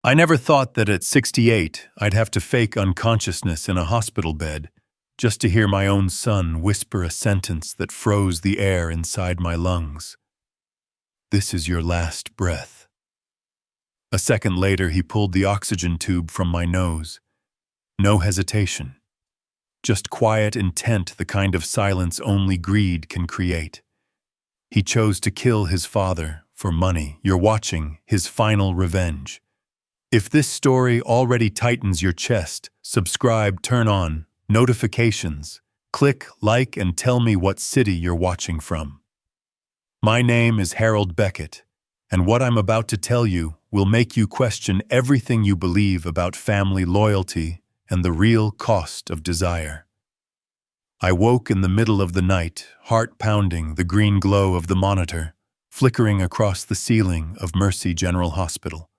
I never thought that at 68 I'd have to fake unconsciousness in a hospital bed just to hear my own son whisper a sentence that froze the air inside my lungs. "This is your last breath." A second later, he pulled the oxygen tube from my nose. No hesitation. Just quiet intent, the kind of silence only greed can create. He chose to kill his father for money. You're watching his final revenge. If this story already tightens your chest, subscribe, turn on notifications, click like, and tell me what city you're watching from. My name is Harold Beckett, and what I'm about to tell you will make you question everything you believe about family loyalty and the real cost of desire. I woke in the middle of the night, heart pounding, the green glow of the monitor flickering across the ceiling of Mercy General Hospital.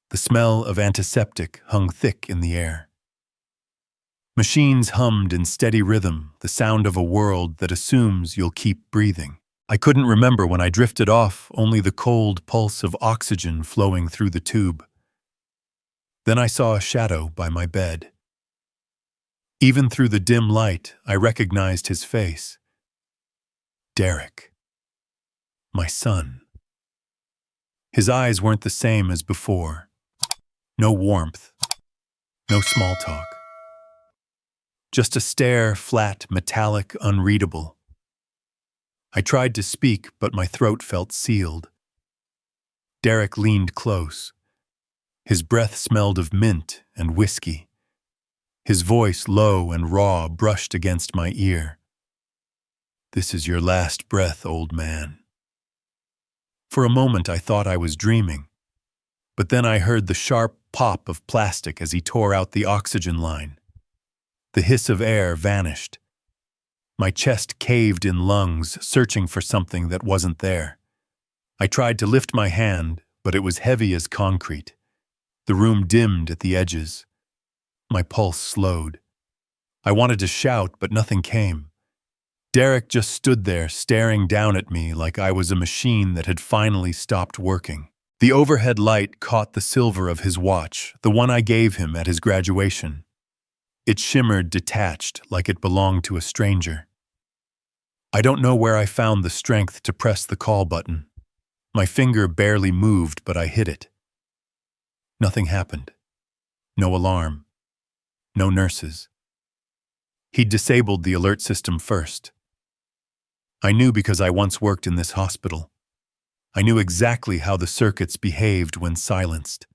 The smell of antiseptic hung thick in the air. Machines hummed in steady rhythm, the sound of a world that assumes you'll keep breathing. I couldn't remember when I drifted off, only the cold pulse of oxygen flowing through the tube. Then I saw a shadow by my bed. Even through the dim light, I recognized his face. Derek. My son. His eyes weren't the same as before. No warmth. No small talk. Just a stare, flat, metallic, unreadable. I tried to speak, but my throat felt sealed. Derek leaned close. His breath smelled of mint and whiskey. His voice, low and raw, brushed against my ear. "This is your last breath, old man." For a moment I thought I was dreaming, but then I heard the sharp pop of plastic as he tore out the oxygen line. The hiss of air vanished. My chest caved in lungs, searching for something that wasn't there. I tried to lift my hand, but it was heavy as concrete. The room dimmed at the edges. My pulse slowed. I wanted to shout, but nothing came. Derek just stood there, staring down at me like I was a machine that had finally stopped working. The overhead light caught the silver of his watch, the one I gave him at his graduation. It shimmered detached, like it belonged to a stranger. I don't know where I found the strength to press the call button. My finger barely moved, but I hit it. Nothing happened. No alarm. No nurses. He'd disabled the alert system first. I knew because I once worked in this hospital. I knew exactly how the circuits behaved when silenced.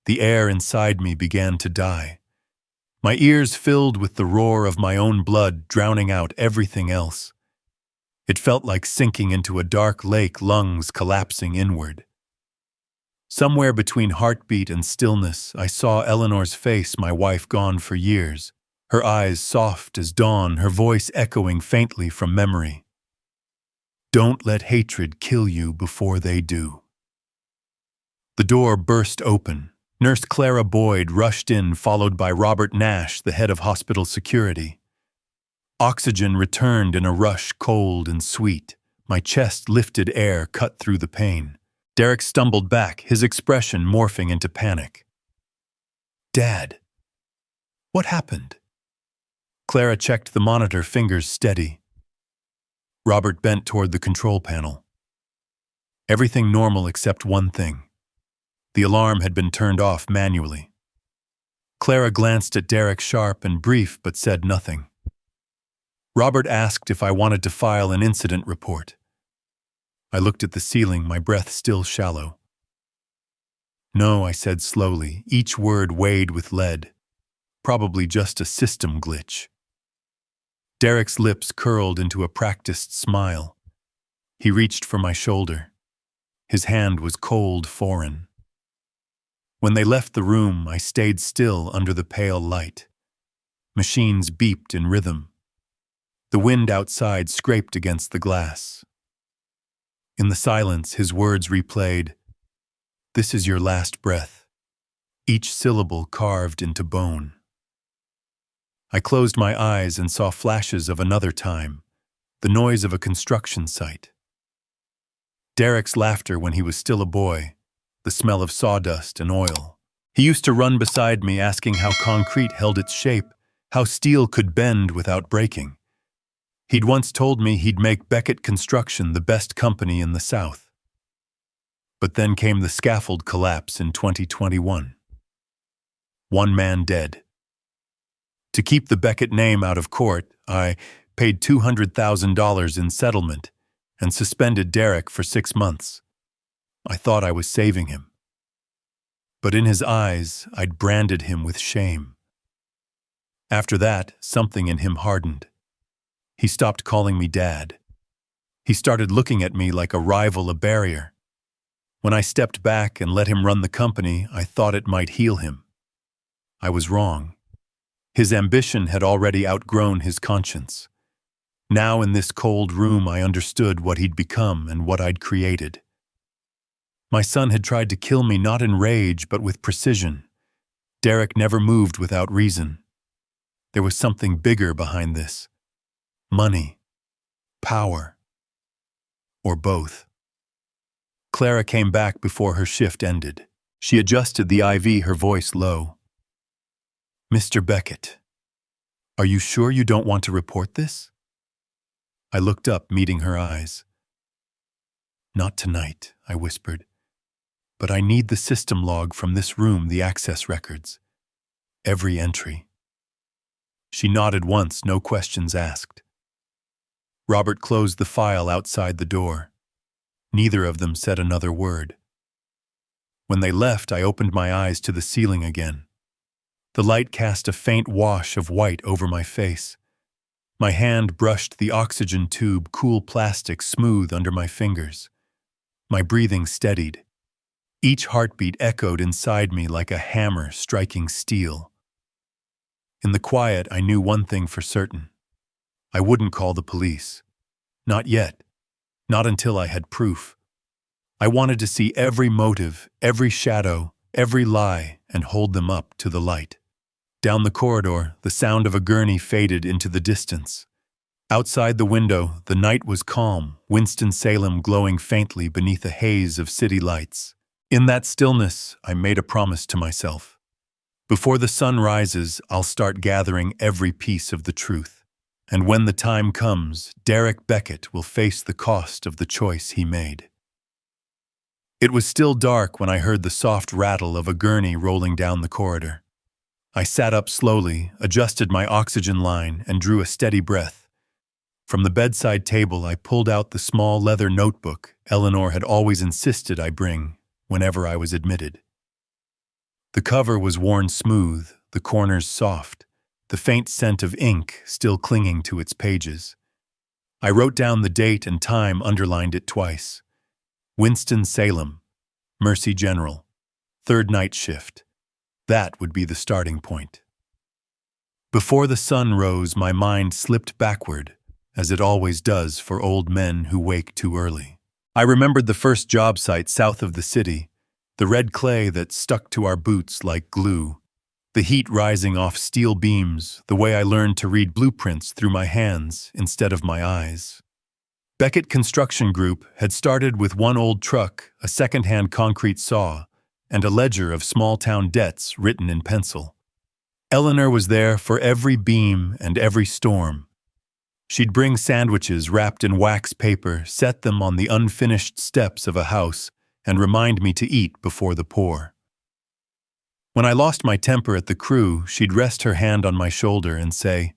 The air inside me began to die. My ears filled with the roar of my own blood, drowning out everything else. It felt like sinking into a dark lake, lungs collapsing inward. Somewhere between heartbeat and stillness, I saw Eleanor's face, my wife gone for years, her eyes soft as dawn, her voice echoing faintly from memory. "Don't let hatred kill you before they do." The door burst open. Nurse Clara Boyd rushed in, followed by Robert Nash, the head of hospital security. Oxygen returned in a rush, cold and sweet. My chest lifted, air cut through the pain. Derek stumbled back, his expression morphing into panic. "Dad, what happened?" Clara checked the monitor, fingers steady. Robert bent toward the control panel. Everything normal except one thing. The alarm had been turned off manually. Clara glanced at Derek, sharp and brief, but said nothing. Robert asked if I wanted to file an incident report. I looked at the ceiling, my breath still shallow. "No," I said slowly, each word weighed with lead. Probably just a system glitch. Derek's lips curled into a practiced smile. He reached for my shoulder. His hand was cold, foreign. When they left the room, I stayed still under the pale light. Machines beeped in rhythm. The wind outside scraped against the glass. In the silence, his words replayed, "This is your last breath," each syllable carved into bone. I closed my eyes and saw flashes of another time, the noise of a construction site. Derek's laughter when he was still a boy, the smell of sawdust and oil. He used to run beside me asking how concrete held its shape, how steel could bend without breaking. He'd once told me he'd make Beckett Construction the best company in the South. But then came the scaffold collapse in 2021. One man dead. To keep the Beckett name out of court, I paid $200,000 in settlement and suspended Derek for 6 months. I thought I was saving him. But in his eyes, I'd branded him with shame. After that, something in him hardened. He stopped calling me Dad. He started looking at me like a rival, a barrier. When I stepped back and let him run the company, I thought it might heal him. I was wrong. His ambition had already outgrown his conscience. Now in this cold room, I understood what he'd become and what I'd created. My son had tried to kill me not in rage, but with precision. Derek never moved without reason. There was something bigger behind this. Money, power, or both. Clara came back before her shift ended. She adjusted the IV, her voice low. "Mr. Beckett, are you sure you don't want to report this?" I looked up, meeting her eyes. "Not tonight," I whispered. "But I need the system log from this room, the access records. Every entry." She nodded once, no questions asked. Robert closed the file outside the door. Neither of them said another word. When they left, I opened my eyes to the ceiling again. The light cast a faint wash of white over my face. My hand brushed the oxygen tube, cool plastic smooth under my fingers. My breathing steadied. Each heartbeat echoed inside me like a hammer striking steel. In the quiet, I knew one thing for certain. I wouldn't call the police. Not yet. Not until I had proof. I wanted to see every motive, every shadow, every lie, and hold them up to the light. Down the corridor, the sound of a gurney faded into the distance. Outside the window, the night was calm, Winston-Salem glowing faintly beneath a haze of city lights. In that stillness, I made a promise to myself. Before the sun rises, I'll start gathering every piece of the truth. And when the time comes, Derek Beckett will face the cost of the choice he made. It was still dark when I heard the soft rattle of a gurney rolling down the corridor. I sat up slowly, adjusted my oxygen line, and drew a steady breath. From the bedside table, I pulled out the small leather notebook Eleanor had always insisted I bring whenever I was admitted. The cover was worn smooth, the corners soft, the faint scent of ink still clinging to its pages. I wrote down the date and time, underlined it twice. Winston-Salem, Mercy General, 3rd night shift. That would be the starting point. Before the sun rose, my mind slipped backward, as it always does for old men who wake too early. I remembered the first job site south of the city, the red clay that stuck to our boots like glue, the heat rising off steel beams, the way I learned to read blueprints through my hands instead of my eyes. Beckett Construction Group had started with one old truck, a second-hand concrete saw, and a ledger of small-town debts written in pencil. Eleanor was there for every beam and every storm. She'd bring sandwiches wrapped in wax paper, set them on the unfinished steps of a house, and remind me to eat before the pour. When I lost my temper at the crew, she'd rest her hand on my shoulder and say,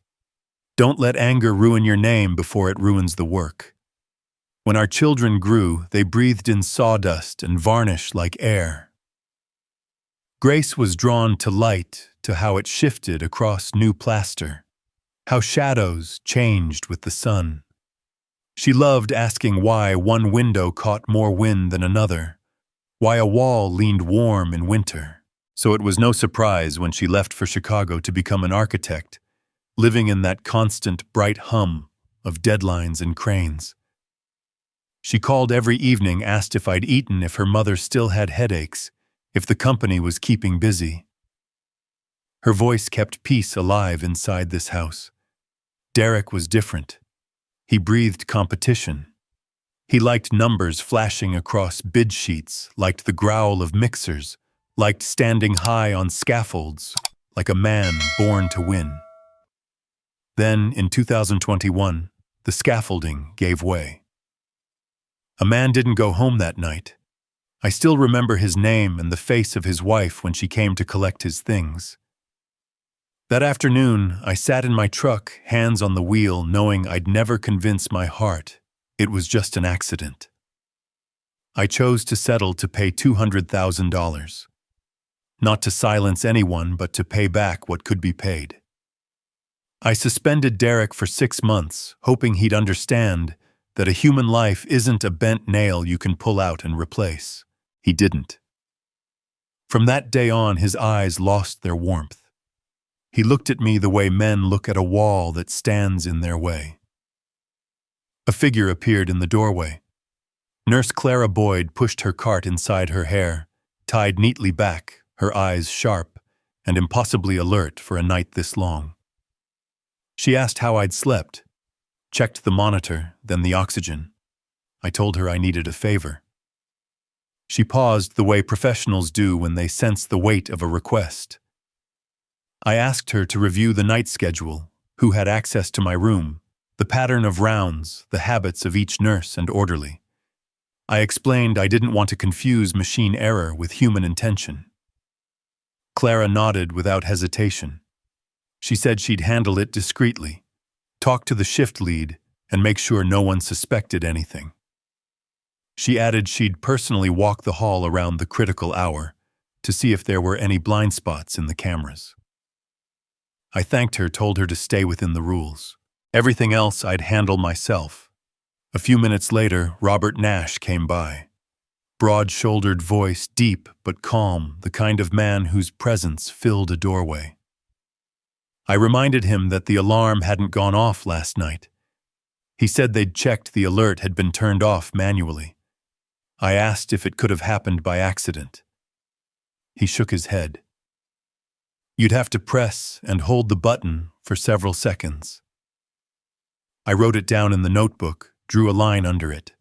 "Don't let anger ruin your name before it ruins the work." When our children grew, they breathed in sawdust and varnish like air. Grace was drawn to light, to how it shifted across new plaster, how shadows changed with the sun. She loved asking why one window caught more wind than another, why a wall leaned warm in winter. So it was no surprise when she left for Chicago to become an architect, living in that constant bright hum of deadlines and cranes. She called every evening, asked if I'd eaten, if her mother still had headaches, if the company was keeping busy. Her voice kept peace alive inside this house. Derek was different. He breathed competition. He liked numbers flashing across bid sheets, liked the growl of mixers, liked standing high on scaffolds, like a man born to win. Then, in 2021, the scaffolding gave way. A man didn't go home that night. I still remember his name and the face of his wife when she came to collect his things. That afternoon, I sat in my truck, hands on the wheel, knowing I'd never convince my heart it was just an accident. I chose to settle to pay $200,000. Not to silence anyone, but to pay back what could be paid. I suspended Derek for 6 months, hoping he'd understand that a human life isn't a bent nail you can pull out and replace. He didn't. From that day on, his eyes lost their warmth. He looked at me the way men look at a wall that stands in their way. A figure appeared in the doorway. Nurse Clara Boyd pushed her cart inside her hair, tied neatly back, her eyes sharp and impossibly alert for a night this long. She asked how I'd slept, checked the monitor, then the oxygen. I told her I needed a favor. She paused the way professionals do when they sense the weight of a request. I asked her to review the night schedule, who had access to my room, the pattern of rounds, the habits of each nurse and orderly. I explained I didn't want to confuse machine error with human intention. Clara nodded without hesitation. She said she'd handle it discreetly, talk to the shift lead, and make sure no one suspected anything. She added she'd personally walk the hall around the critical hour to see if there were any blind spots in the cameras. I thanked her, told her to stay within the rules. Everything else I'd handle myself. A few minutes later, Robert Nash came by. Broad-shouldered voice, deep but calm, the kind of man whose presence filled a doorway. I reminded him that the alarm hadn't gone off last night. He said they'd checked the alert had been turned off manually. I asked if it could have happened by accident. He shook his head. You'd have to press and hold the button for several seconds. I wrote it down in the notebook, drew a line under it.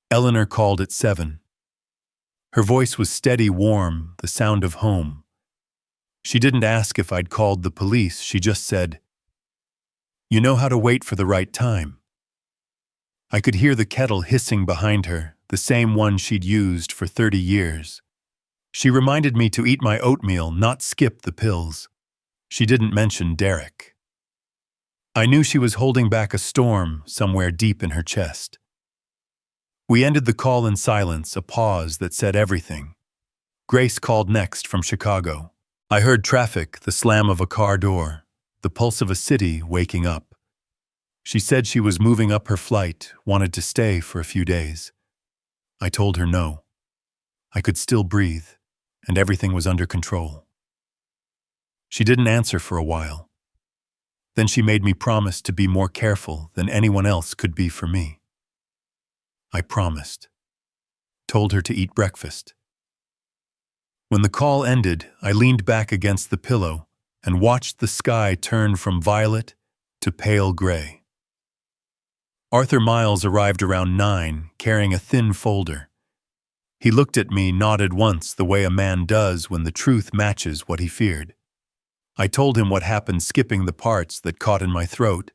Eleanor called at 7. Her voice was steady, warm, the sound of home. She didn't ask if I'd called the police, she just said, "You know how to wait for the right time." I could hear the kettle hissing behind her, the same one she'd used for 30 years. She reminded me to eat my oatmeal, not skip the pills. She didn't mention Derek. I knew she was holding back a storm somewhere deep in her chest. We ended the call in silence, a pause that said everything. Grace called next from Chicago. I heard traffic, the slam of a car door, the pulse of a city waking up. She said she was moving up her flight, wanted to stay for a few days. I told her no. I could still breathe, and everything was under control. She didn't answer for a while. Then she made me promise to be more careful than anyone else could be for me. I promised. Told her to eat breakfast. When the call ended, I leaned back against the pillow and watched the sky turn from violet to pale gray. Arthur Miles arrived around 9, carrying a thin folder. He looked at me, nodded once the way a man does when the truth matches what he feared. I told him what happened, skipping the parts that caught in my throat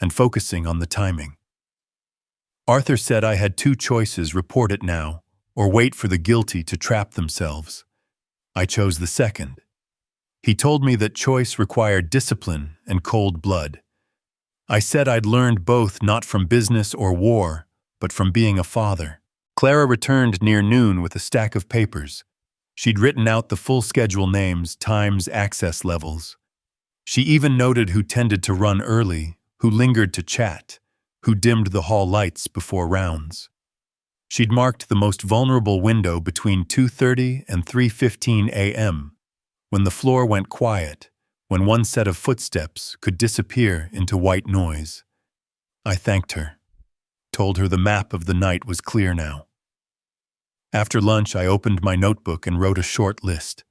and focusing on the timing. Arthur said I had 2 choices: report it now or wait for the guilty to trap themselves. I chose the second. He told me that choice required discipline and cold blood. I said I'd learned both, not from business or war, but from being a father. Clara returned near noon with a stack of papers. She'd written out the full schedule, names, times, access levels. She even noted who tended to run early, who lingered to chat, who dimmed the hall lights before rounds. She'd marked the most vulnerable window between 2:30 and 3:15 a.m., when the floor went quiet, when one set of footsteps could disappear into white noise. I thanked her, told her the map of the night was clear now. After lunch, I opened my notebook and wrote a short list.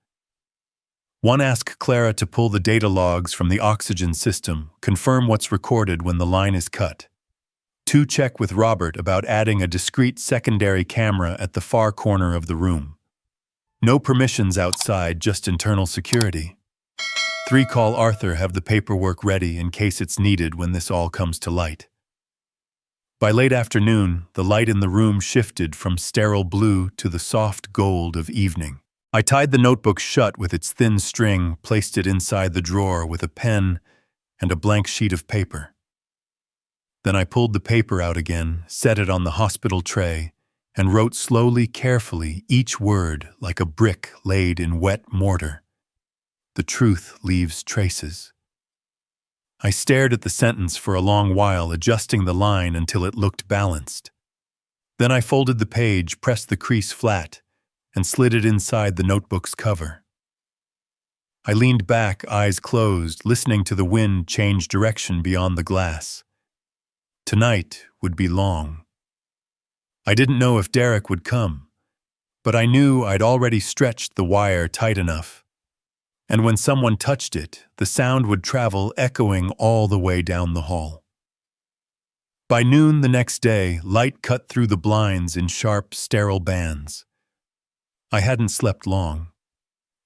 1. Ask Clara to pull the data logs from the oxygen system, confirm what's recorded when the line is cut. 2. Check with Robert about adding a discreet secondary camera at the far corner of the room. No permissions outside, just internal security. 3, call Arthur, have the paperwork ready in case it's needed when this all comes to light. By late afternoon, the light in the room shifted from sterile blue to the soft gold of evening. I tied the notebook shut with its thin string, placed it inside the drawer with a pen and a blank sheet of paper. Then I pulled the paper out again, set it on the hospital tray, and wrote slowly, carefully, each word like a brick laid in wet mortar. The truth leaves traces. I stared at the sentence for a long while, adjusting the line until it looked balanced. Then I folded the page, pressed the crease flat, and slid it inside the notebook's cover. I leaned back, eyes closed, listening to the wind change direction beyond the glass. Tonight would be long. I didn't know if Derek would come, but I knew I'd already stretched the wire tight enough. And when someone touched it, the sound would travel, echoing all the way down the hall. By noon the next day, light cut through the blinds in sharp, sterile bands. I hadn't slept long.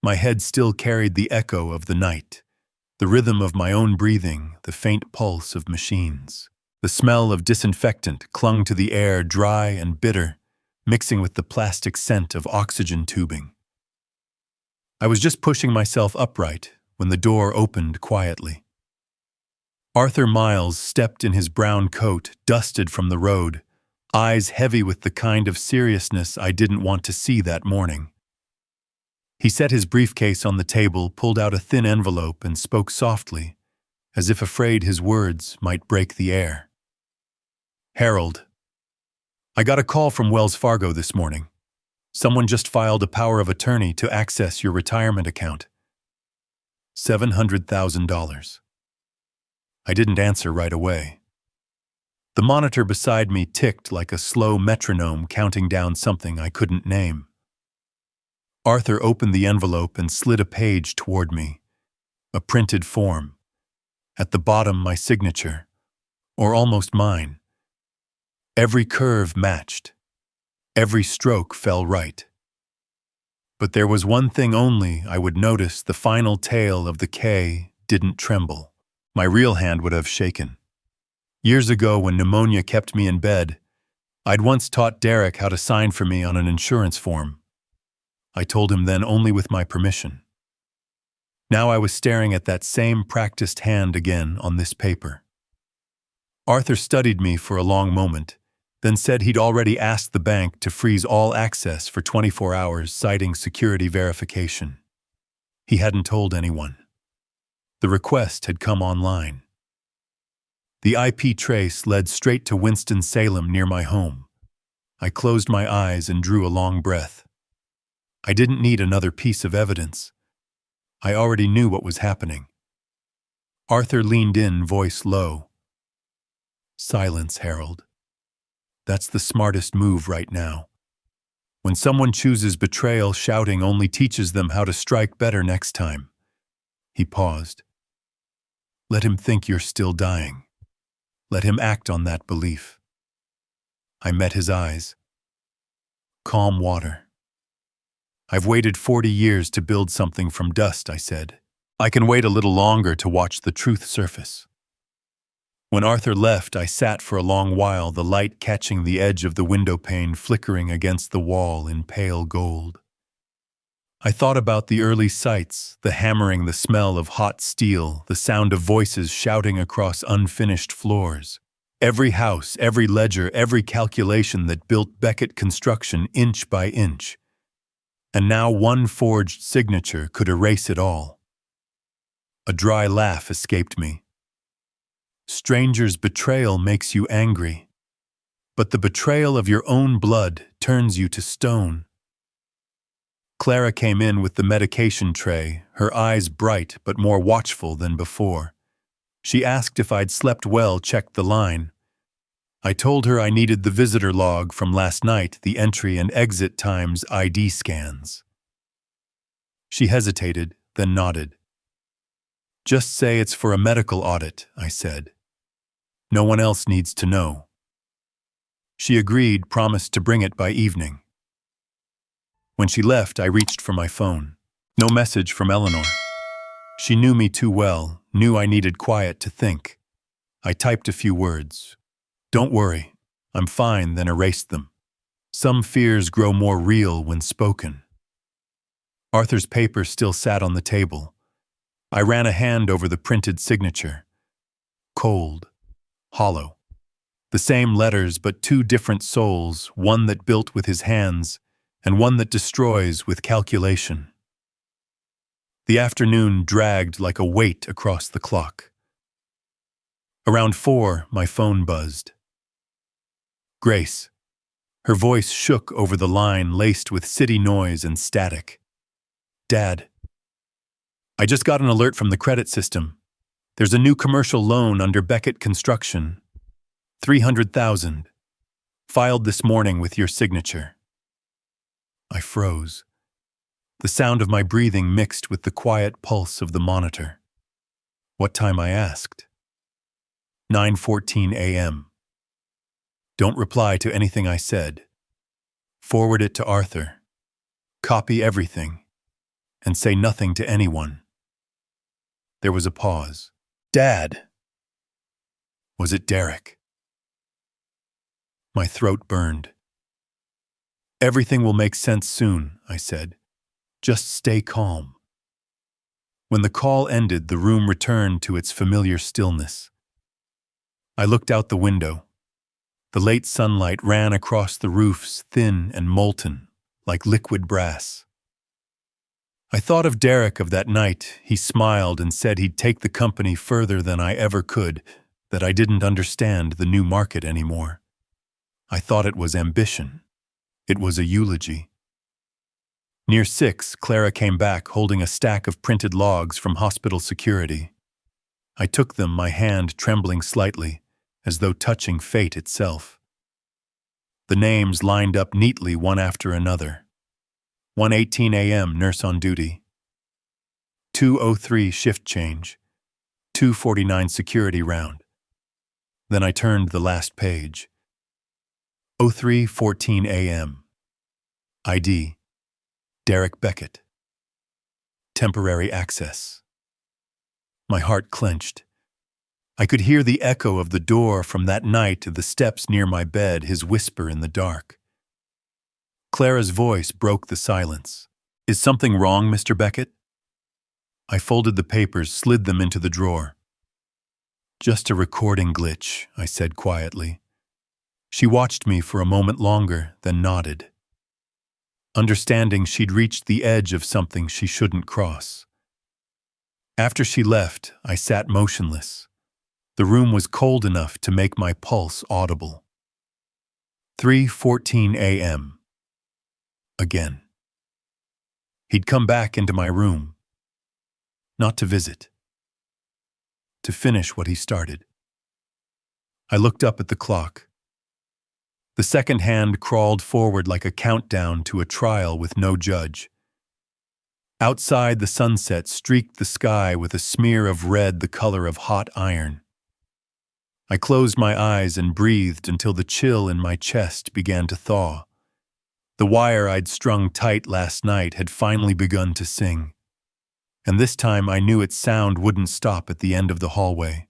My head still carried the echo of the night, the rhythm of my own breathing, the faint pulse of machines. The smell of disinfectant clung to the air, dry and bitter, mixing with the plastic scent of oxygen tubing. I was just pushing myself upright when the door opened quietly. Arthur Miles stepped in his brown coat, dusted from the road, eyes heavy with the kind of seriousness I didn't want to see that morning. He set his briefcase on the table, pulled out a thin envelope, and spoke softly, as if afraid his words might break the air. Harold, I got a call from Wells Fargo this morning. Someone just filed a power of attorney to access your retirement account. $700,000. I didn't answer right away. The monitor beside me ticked like a slow metronome counting down something I couldn't name. Arthur opened the envelope and slid a page toward me, a printed form. At the bottom, my signature, or almost mine. Every curve matched. Every stroke fell right. But there was one thing only I would notice: the final tail of the K didn't tremble. My real hand would have shaken. Years ago, when pneumonia kept me in bed, I'd once taught Derek how to sign for me on an insurance form. I told him then only with my permission. Now I was staring at that same practiced hand again on this paper. Arthur studied me for a long moment, then said he'd already asked the bank to freeze all access for 24 hours, citing security verification. He hadn't told anyone. The request had come online. The IP trace led straight to Winston-Salem near my home. I closed my eyes and drew a long breath. I didn't need another piece of evidence. I already knew what was happening. Arthur leaned in, voice low. Silence, Harold. That's the smartest move right now. When someone chooses betrayal, shouting only teaches them how to strike better next time. He paused. Let him think you're still dying. Let him act on that belief. I met his eyes. Calm water. I've waited 40 years to build something from dust, I said. I can wait a little longer to watch the truth surface. When Arthur left, I sat for a long while, the light catching the edge of the window pane, flickering against the wall in pale gold. I thought about the early sights, the hammering, the smell of hot steel, the sound of voices shouting across unfinished floors. Every house, every ledger, every calculation that built Beckett construction inch by inch. And now one forged signature could erase it all. A dry laugh escaped me. Strangers' betrayal makes you angry, but the betrayal of your own blood turns you to stone. Clara came in with the medication tray, her eyes bright but more watchful than before. She asked if I'd slept well, checked the line. I told her I needed the visitor log from last night, the entry and exit times, ID scans. She hesitated, then nodded. Just say it's for a medical audit, I said. No one else needs to know. She agreed, promised to bring it by evening. When she left, I reached for my phone. No message from Eleanor. She knew me too well, knew I needed quiet to think. I typed a few words. "Don't worry, I'm fine," then erased them. Some fears grow more real when spoken. Arthur's paper still sat on the table. I ran a hand over the printed signature. Cold. Hollow. The same letters, but two different souls, one that built with his hands, and one that destroys with calculation. The afternoon dragged like a weight across the clock. Around 4, my phone buzzed. Grace. Her voice shook over the line laced with city noise and static. "Dad. I just got an alert from the credit system. There's a new commercial loan under Beckett Construction. 300,000. Filed this morning with your signature." I froze. The sound of my breathing mixed with the quiet pulse of the monitor. What time, I asked. 9:14 a.m. Don't reply to anything I said. Forward it to Arthur. Copy everything. And say nothing to anyone. There was a pause. "Dad." Was it Derek? My throat burned. "Everything will make sense soon," I said. "Just stay calm." When the call ended, the room returned to its familiar stillness. I looked out the window. The late sunlight ran across the roofs, thin and molten, like liquid brass. I thought of Derek of that night. He smiled and said he'd take the company further than I ever could, that I didn't understand the new market anymore. I thought it was ambition. It was a eulogy. Near 6, Clara came back holding a stack of printed logs from hospital security. I took them, my hand trembling slightly, as though touching fate itself. The names lined up neatly one after another. 1:18 a.m. nurse on duty. 2:03 shift change. 2:49 security round. Then I turned the last page. 03:14 a.m. ID. Derek Beckett. Temporary access. My heart clenched. I could hear the echo of the door from that night to the steps near my bed, his whisper in the dark. Clara's voice broke the silence. "Is something wrong, Mr. Beckett?" I folded the papers, slid them into the drawer. "Just a recording glitch," I said quietly. She watched me for a moment longer, then nodded. Understanding she'd reached the edge of something she shouldn't cross. After she left, I sat motionless. The room was cold enough to make my pulse audible. 3:14 a.m. Again. He'd come back into my room. Not to visit. To finish what he started. I looked up at the clock. The second hand crawled forward like a countdown to a trial with no judge. Outside, the sunset streaked the sky with a smear of red the color of hot iron. I closed my eyes and breathed until the chill in my chest began to thaw. The wire I'd strung tight last night had finally begun to sing. And this time I knew its sound wouldn't stop at the end of the hallway.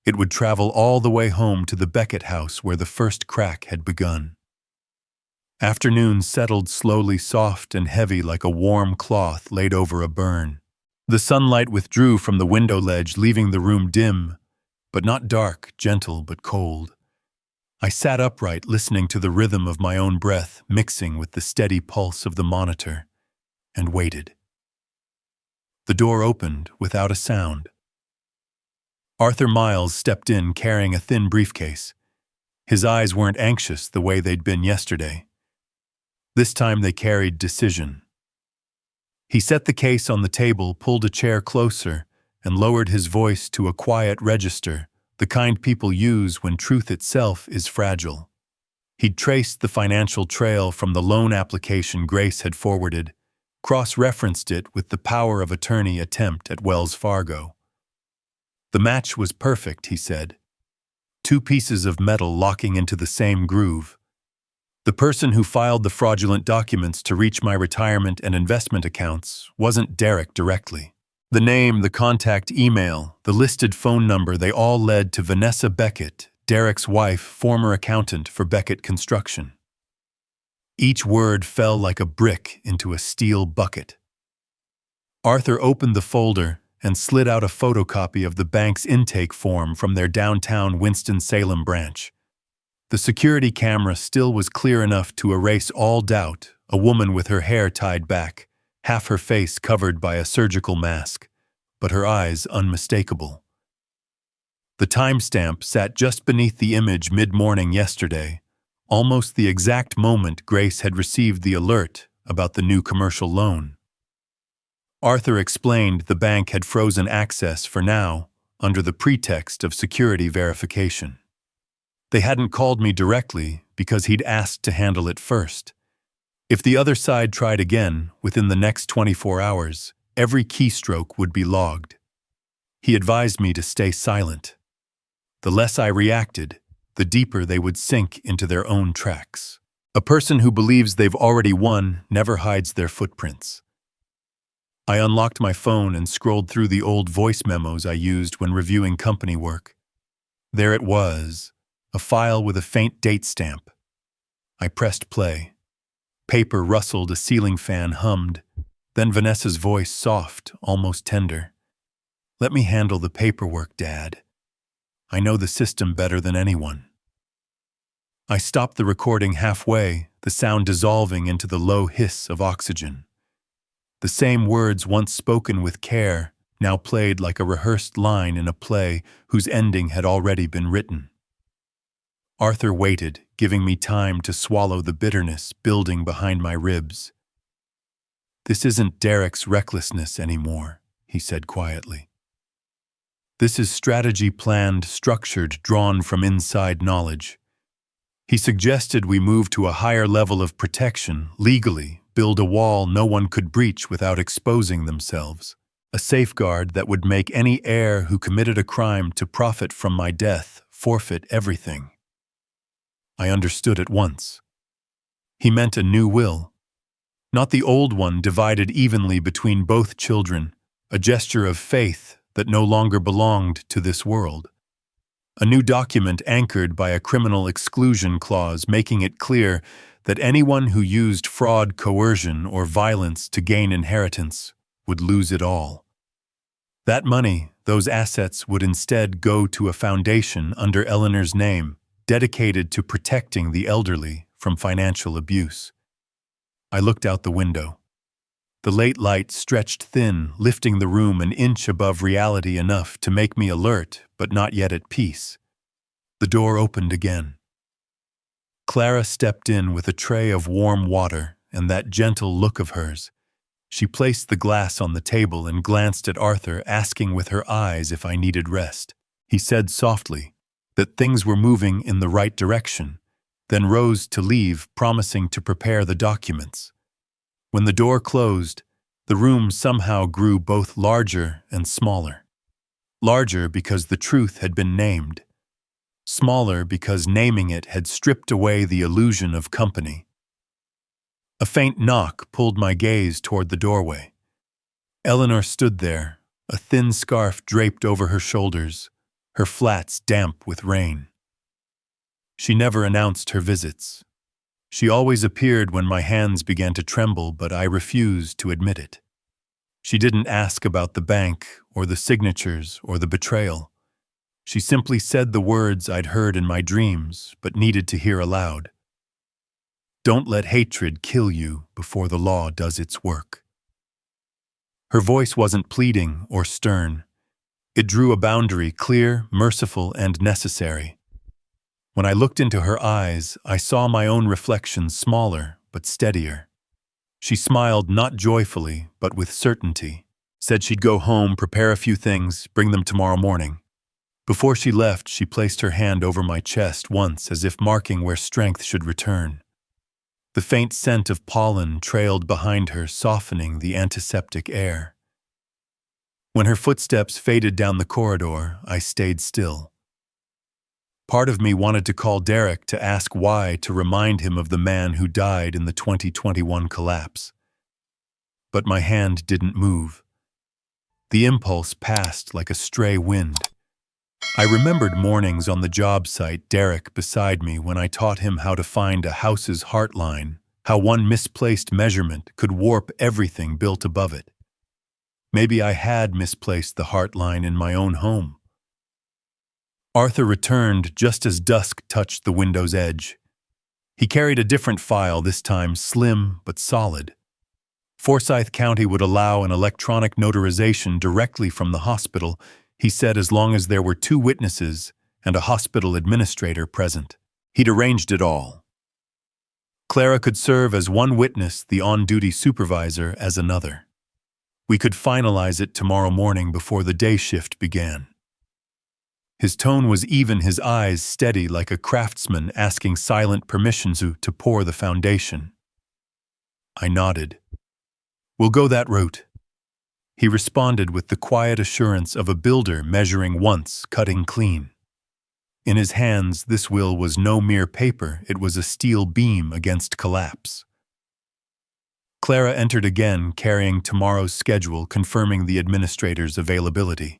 It would travel all the way home to the Beckett house where the first crack had begun. Afternoon settled slowly, soft and heavy like a warm cloth laid over a burn. The sunlight withdrew from the window ledge, leaving the room dim, but not dark, gentle but cold. I sat upright, listening to the rhythm of my own breath mixing with the steady pulse of the monitor, and waited. The door opened without a sound. Arthur Miles stepped in carrying a thin briefcase. His eyes weren't anxious the way they'd been yesterday. This time they carried decision. He set the case on the table, pulled a chair closer, and lowered his voice to a quiet register, the kind people use when truth itself is fragile. He'd traced the financial trail from the loan application Grace had forwarded, cross-referenced it with the power of attorney attempt at Wells Fargo. The match was perfect, he said. Two pieces of metal locking into the same groove. The person who filed the fraudulent documents to reach my retirement and investment accounts wasn't Derek directly. The name, the contact email, the listed phone number, they all led to Vanessa Beckett, Derek's wife, former accountant for Beckett Construction. Each word fell like a brick into a steel bucket. Arthur opened the folder and slid out a photocopy of the bank's intake form from their downtown Winston-Salem branch. The security camera still was clear enough to erase all doubt, a woman with her hair tied back, half her face covered by a surgical mask, but her eyes unmistakable. The timestamp sat just beneath the image mid-morning yesterday, almost the exact moment Grace had received the alert about the new commercial loan. Arthur explained the bank had frozen access for now, under the pretext of security verification. They hadn't called me directly because he'd asked to handle it first. If the other side tried again within the next 24 hours, every keystroke would be logged. He advised me to stay silent. The less I reacted, the deeper they would sink into their own tracks. A person who believes they've already won never hides their footprints. I unlocked my phone and scrolled through the old voice memos I used when reviewing company work. There it was, a file with a faint date stamp. I pressed play. Paper rustled, a ceiling fan hummed. Then Vanessa's voice, soft, almost tender. "Let me handle the paperwork, Dad. I know the system better than anyone." I stopped the recording halfway, the sound dissolving into the low hiss of oxygen. The same words once spoken with care, now played like a rehearsed line in a play whose ending had already been written. Arthur waited, giving me time to swallow the bitterness building behind my ribs. "This isn't Derek's recklessness anymore," he said quietly. "This is strategy planned, structured, drawn from inside knowledge. He suggested we move to a higher level of protection, legally, build a wall no one could breach without exposing themselves, a safeguard that would make any heir who committed a crime to profit from my death forfeit everything." I understood at once. He meant a new will, not the old one divided evenly between both children, a gesture of faith that no longer belonged to this world. A new document anchored by a criminal exclusion clause making it clear that anyone who used fraud, coercion, or violence to gain inheritance would lose it all. That money, those assets, would instead go to a foundation under Eleanor's name, dedicated to protecting the elderly from financial abuse. I looked out the window. The late light stretched thin, lifting the room an inch above reality enough to make me alert, but not yet at peace. The door opened again. Clara stepped in with a tray of warm water and that gentle look of hers. She placed the glass on the table and glanced at Arthur, asking with her eyes if I needed rest. He said softly that things were moving in the right direction, then rose to leave, promising to prepare the documents. When the door closed, the room somehow grew both larger and smaller. Larger because the truth had been named. Smaller because naming it had stripped away the illusion of company. A faint knock pulled my gaze toward the doorway. Eleanor stood there, a thin scarf draped over her shoulders, her flats damp with rain. She never announced her visits. She always appeared when my hands began to tremble, but I refused to admit it. She didn't ask about the bank, or the signatures, or the betrayal. She simply said the words I'd heard in my dreams, but needed to hear aloud. "Don't let hatred kill you before the law does its work." Her voice wasn't pleading or stern. It drew a boundary, clear, merciful, and necessary. When I looked into her eyes, I saw my own reflection, smaller but steadier. She smiled not joyfully, but with certainty, said she'd go home, prepare a few things, bring them tomorrow morning. Before she left, she placed her hand over my chest once, as if marking where strength should return. The faint scent of pollen trailed behind her, softening the antiseptic air. When her footsteps faded down the corridor, I stayed still. Part of me wanted to call Derek to ask why, to remind him of the man who died in the 2021 collapse. But my hand didn't move. The impulse passed like a stray wind. I remembered mornings on the job site, Derek beside me when I taught him how to find a house's heartline, how one misplaced measurement could warp everything built above it. Maybe I had misplaced the heartline in my own home. Arthur returned just as dusk touched the window's edge. He carried a different file, this time slim but solid. Forsyth County would allow an electronic notarization directly from the hospital, he said, as long as there were 2 witnesses and a hospital administrator present. He'd arranged it all. Clara could serve as one witness, the on-duty supervisor as another. We could finalize it tomorrow morning before the day shift began. His tone was even, his eyes steady like a craftsman asking silent permission to pour the foundation. I nodded. "We'll go that route." He responded with the quiet assurance of a builder measuring once, cutting clean. In his hands, this will was no mere paper, it was a steel beam against collapse. Clara entered again, carrying tomorrow's schedule, confirming the administrator's availability.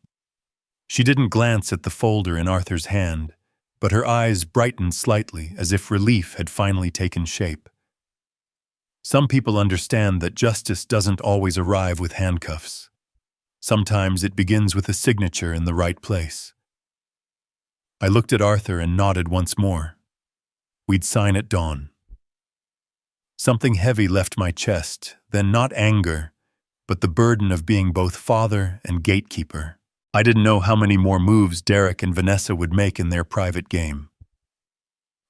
She didn't glance at the folder in Arthur's hand, but her eyes brightened slightly, as if relief had finally taken shape. Some people understand that justice doesn't always arrive with handcuffs. Sometimes it begins with a signature in the right place. I looked at Arthur and nodded once more. We'd sign at dawn. Something heavy left my chest, then not anger, but the burden of being both father and gatekeeper. I didn't know how many more moves Derek and Vanessa would make in their private game.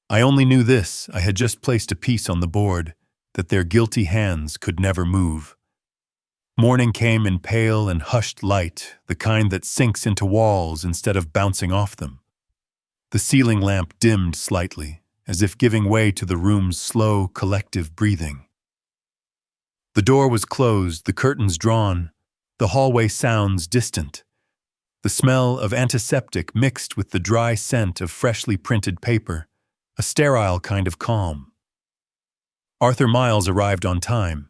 I only knew this: I had just placed a piece on the board, that their guilty hands could never move. Morning came in pale and hushed light, the kind that sinks into walls instead of bouncing off them. The ceiling lamp dimmed slightly, as if giving way to the room's slow, collective breathing. The door was closed, the curtains drawn, the hallway sounds distant. The smell of antiseptic mixed with the dry scent of freshly printed paper, a sterile kind of calm. Arthur Miles arrived on time.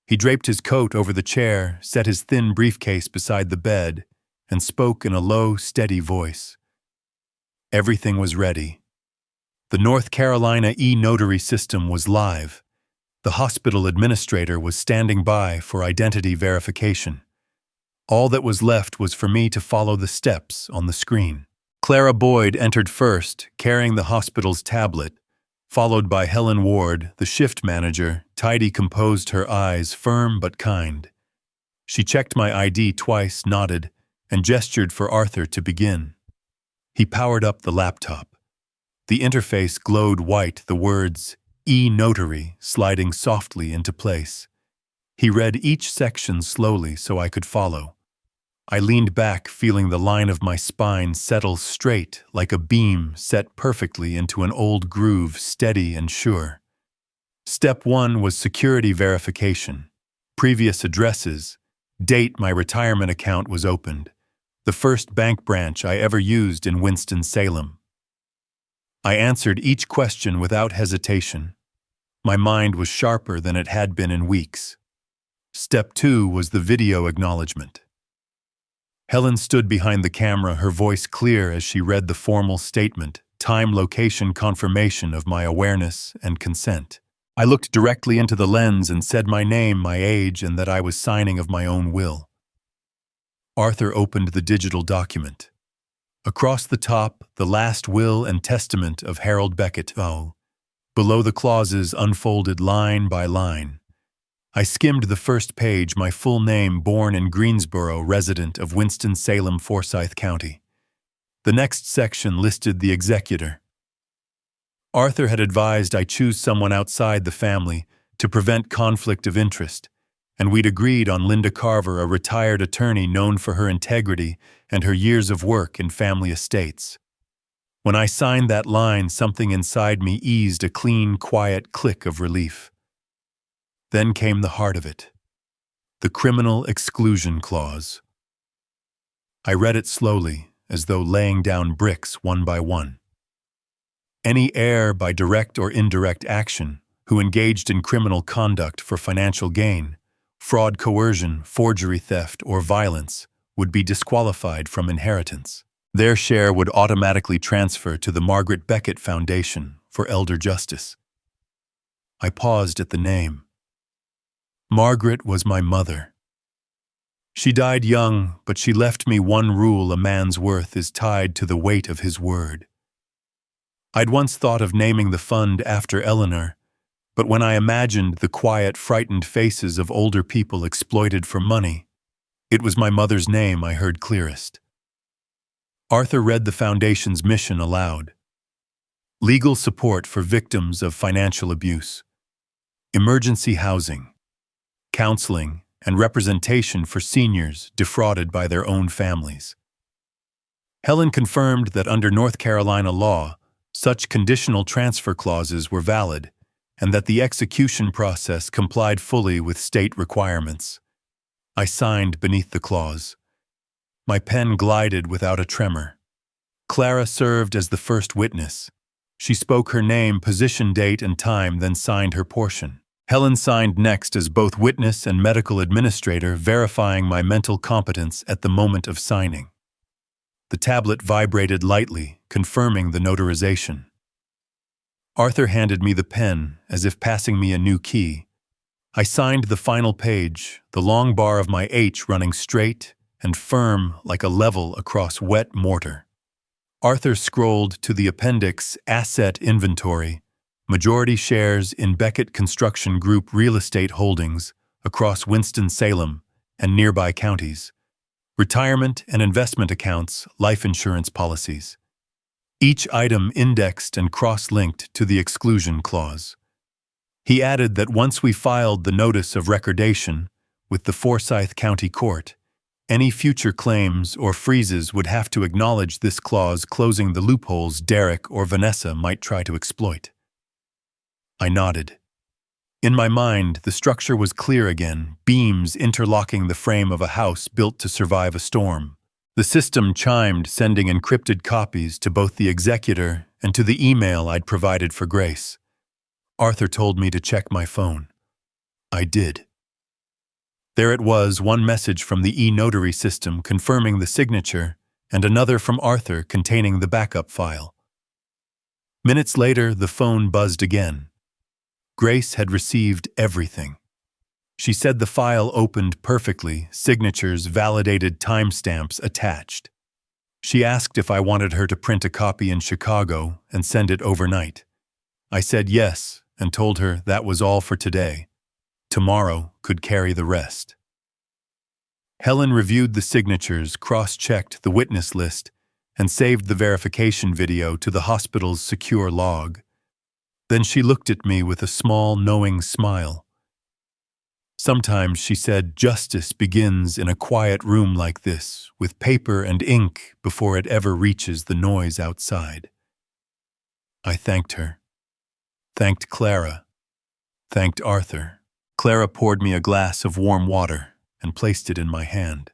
He draped his coat over the chair, set his thin briefcase beside the bed, and spoke in a low, steady voice. Everything was ready. The North Carolina e-notary system was live. The hospital administrator was standing by for identity verification. All that was left was for me to follow the steps on the screen. Clara Boyd entered first, carrying the hospital's tablet, followed by Helen Ward, the shift manager. Tidy composed her eyes, firm but kind. She checked my ID twice, nodded, and gestured for Arthur to begin. He powered up the laptop. The interface glowed white, the words "e-notary" sliding softly into place. He read each section slowly so I could follow. I leaned back, feeling the line of my spine settle straight like a beam set perfectly into an old groove, steady and sure. Step 1 was security verification. Previous addresses, date my retirement account was opened, the first bank branch I ever used in Winston-Salem. I answered each question without hesitation. My mind was sharper than it had been in weeks. Step 2 was the video acknowledgement. Helen stood behind the camera, her voice clear as she read the formal statement, time-location confirmation of my awareness and consent. I looked directly into the lens and said my name, my age, and that I was signing of my own will. Arthur opened the digital document. Across the top, the last will and testament of Harold Beckett. Below the clauses unfolded line by line. I skimmed the first page, my full name, born in Greensboro, resident of Winston-Salem, Forsyth County. The next section listed the executor. Arthur had advised I choose someone outside the family to prevent conflict of interest, and we'd agreed on Linda Carver, a retired attorney known for her integrity and her years of work in family estates. When I signed that line, something inside me eased, a clean, quiet click of relief. Then came the heart of it, the criminal exclusion clause. I read it slowly, as though laying down bricks one by one. Any heir by direct or indirect action who engaged in criminal conduct for financial gain, fraud, coercion, forgery, theft, or violence would be disqualified from inheritance. Their share would automatically transfer to the Margaret Beckett Foundation for Elder Justice. I paused at the name. Margaret was my mother. She died young, but she left me one rule: a man's worth is tied to the weight of his word. I'd once thought of naming the fund after Eleanor, but when I imagined the quiet, frightened faces of older people exploited for money, it was my mother's name I heard clearest. Arthur read the Foundation's mission aloud. Legal support for victims of financial abuse, emergency housing, counseling, and representation for seniors defrauded by their own families. Helen confirmed that under North Carolina law, such conditional transfer clauses were valid, and that the execution process complied fully with state requirements. I signed beneath the clause. My pen glided without a tremor. Clara served as the first witness. She spoke her name, position, date, and time, then signed her portion. Helen signed next as both witness and medical administrator, verifying my mental competence at the moment of signing. The tablet vibrated lightly, confirming the notarization. Arthur handed me the pen, as if passing me a new key. I signed the final page, the long bar of my H running straight and firm like a level across wet mortar. Arthur scrolled to the appendix, Asset Inventory, majority shares in Beckett Construction Group real estate holdings across Winston-Salem and nearby counties, retirement and investment accounts, life insurance policies. Each item indexed and cross-linked to the exclusion clause. He added that once we filed the notice of recordation with the Forsyth County Court, any future claims or freezes would have to acknowledge this clause, closing the loopholes Derek or Vanessa might try to exploit. I nodded. In my mind, the structure was clear again, beams interlocking the frame of a house built to survive a storm. The system chimed, sending encrypted copies to both the executor and to the email I'd provided for Grace. Arthur told me to check my phone. I did. There it was, one message from the e-notary system confirming the signature, and another from Arthur containing the backup file. Minutes later, the phone buzzed again. Grace had received everything. She said the file opened perfectly, signatures, validated, timestamps attached. She asked if I wanted her to print a copy in Chicago and send it overnight. I said yes, and told her that was all for today. Tomorrow could carry the rest. Helen reviewed the signatures, cross-checked the witness list, and saved the verification video to the hospital's secure log. Then she looked at me with a small, knowing smile. Sometimes, she said, justice begins in a quiet room like this, with paper and ink before it ever reaches the noise outside. I thanked her. Thanked Clara. Thanked Arthur. Clara poured me a glass of warm water and placed it in my hand.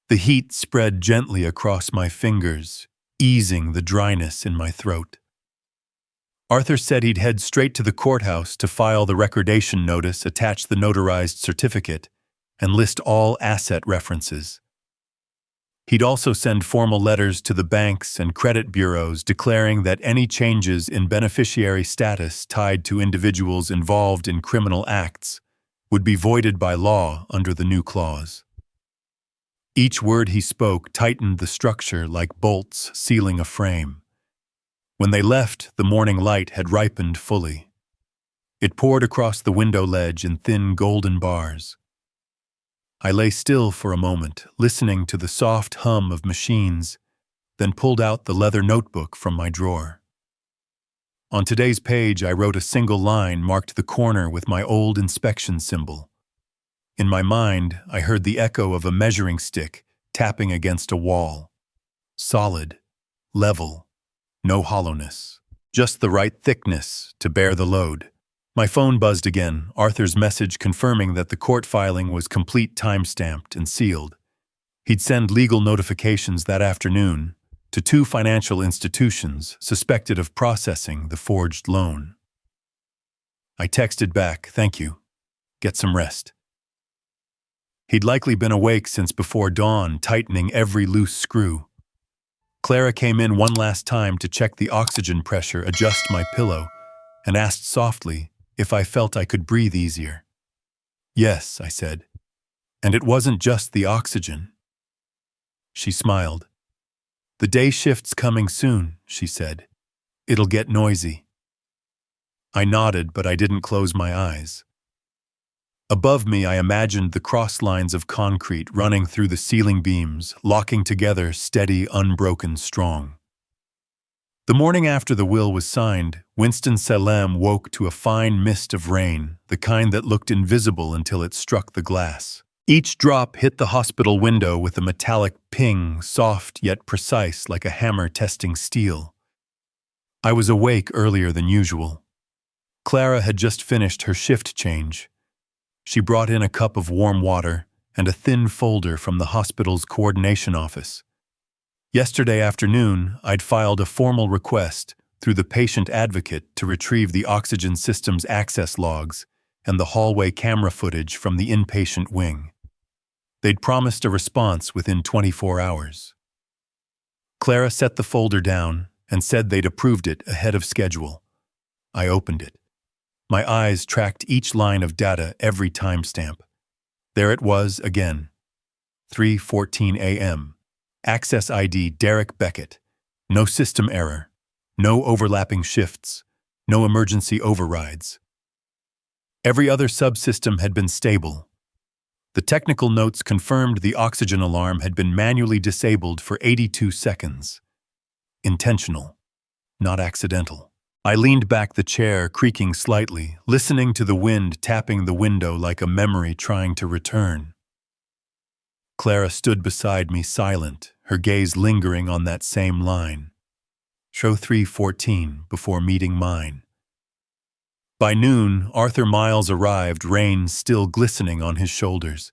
The heat spread gently across my fingers, easing the dryness in my throat. Arthur said he'd head straight to the courthouse to file the recordation notice, attach the notarized certificate, and list all asset references. He'd also send formal letters to the banks and credit bureaus declaring that any changes in beneficiary status tied to individuals involved in criminal acts would be voided by law under the new clause. Each word he spoke tightened the structure like bolts sealing a frame. When they left, the morning light had ripened fully. It poured across the window ledge in thin golden bars. I lay still for a moment, listening to the soft hum of machines, then pulled out the leather notebook from my drawer. On today's page, I wrote a single line, marked the corner with my old inspection symbol. In my mind, I heard the echo of a measuring stick tapping against a wall. Solid, level, no hollowness, just the right thickness to bear the load. My phone buzzed again, Arthur's message confirming that the court filing was complete, time-stamped, and sealed. He'd send legal notifications that afternoon, to 2 financial institutions suspected of processing the forged loan. I texted back, "Thank you. Get some rest." He'd likely been awake since before dawn, tightening every loose screw. Clara came in one last time to check the oxygen pressure, adjust my pillow, and asked softly if I felt I could breathe easier. "Yes," I said. "And it wasn't just the oxygen." She smiled. "The day shift's coming soon," she said. "It'll get noisy." I nodded, but I didn't close my eyes. Above me, I imagined the cross lines of concrete running through the ceiling beams, locking together steady, unbroken, strong. The morning after the will was signed, Winston-Salem woke to a fine mist of rain, the kind that looked invisible until it struck the glass. Each drop hit the hospital window with a metallic ping, soft yet precise like a hammer testing steel. I was awake earlier than usual. Clara had just finished her shift change. She brought in a cup of warm water and a thin folder from the hospital's coordination office. Yesterday afternoon, I'd filed a formal request through the patient advocate to retrieve the oxygen system's access logs and the hallway camera footage from the inpatient wing. They'd promised a response within 24 hours. Clara set the folder down and said they'd approved it ahead of schedule. I opened it. My eyes tracked each line of data, every timestamp. There it was again. 3:14 a.m. Access ID Derek Beckett. No system error. No overlapping shifts. No emergency overrides. Every other subsystem had been stable. The technical notes confirmed the oxygen alarm had been manually disabled for 82 seconds. Intentional, not accidental. I leaned back the chair, creaking slightly, listening to the wind tapping the window like a memory trying to return. Clara stood beside me, silent, her gaze lingering on that same line. Show 3:14 before meeting mine. By noon, Arthur Miles arrived, rain still glistening on his shoulders.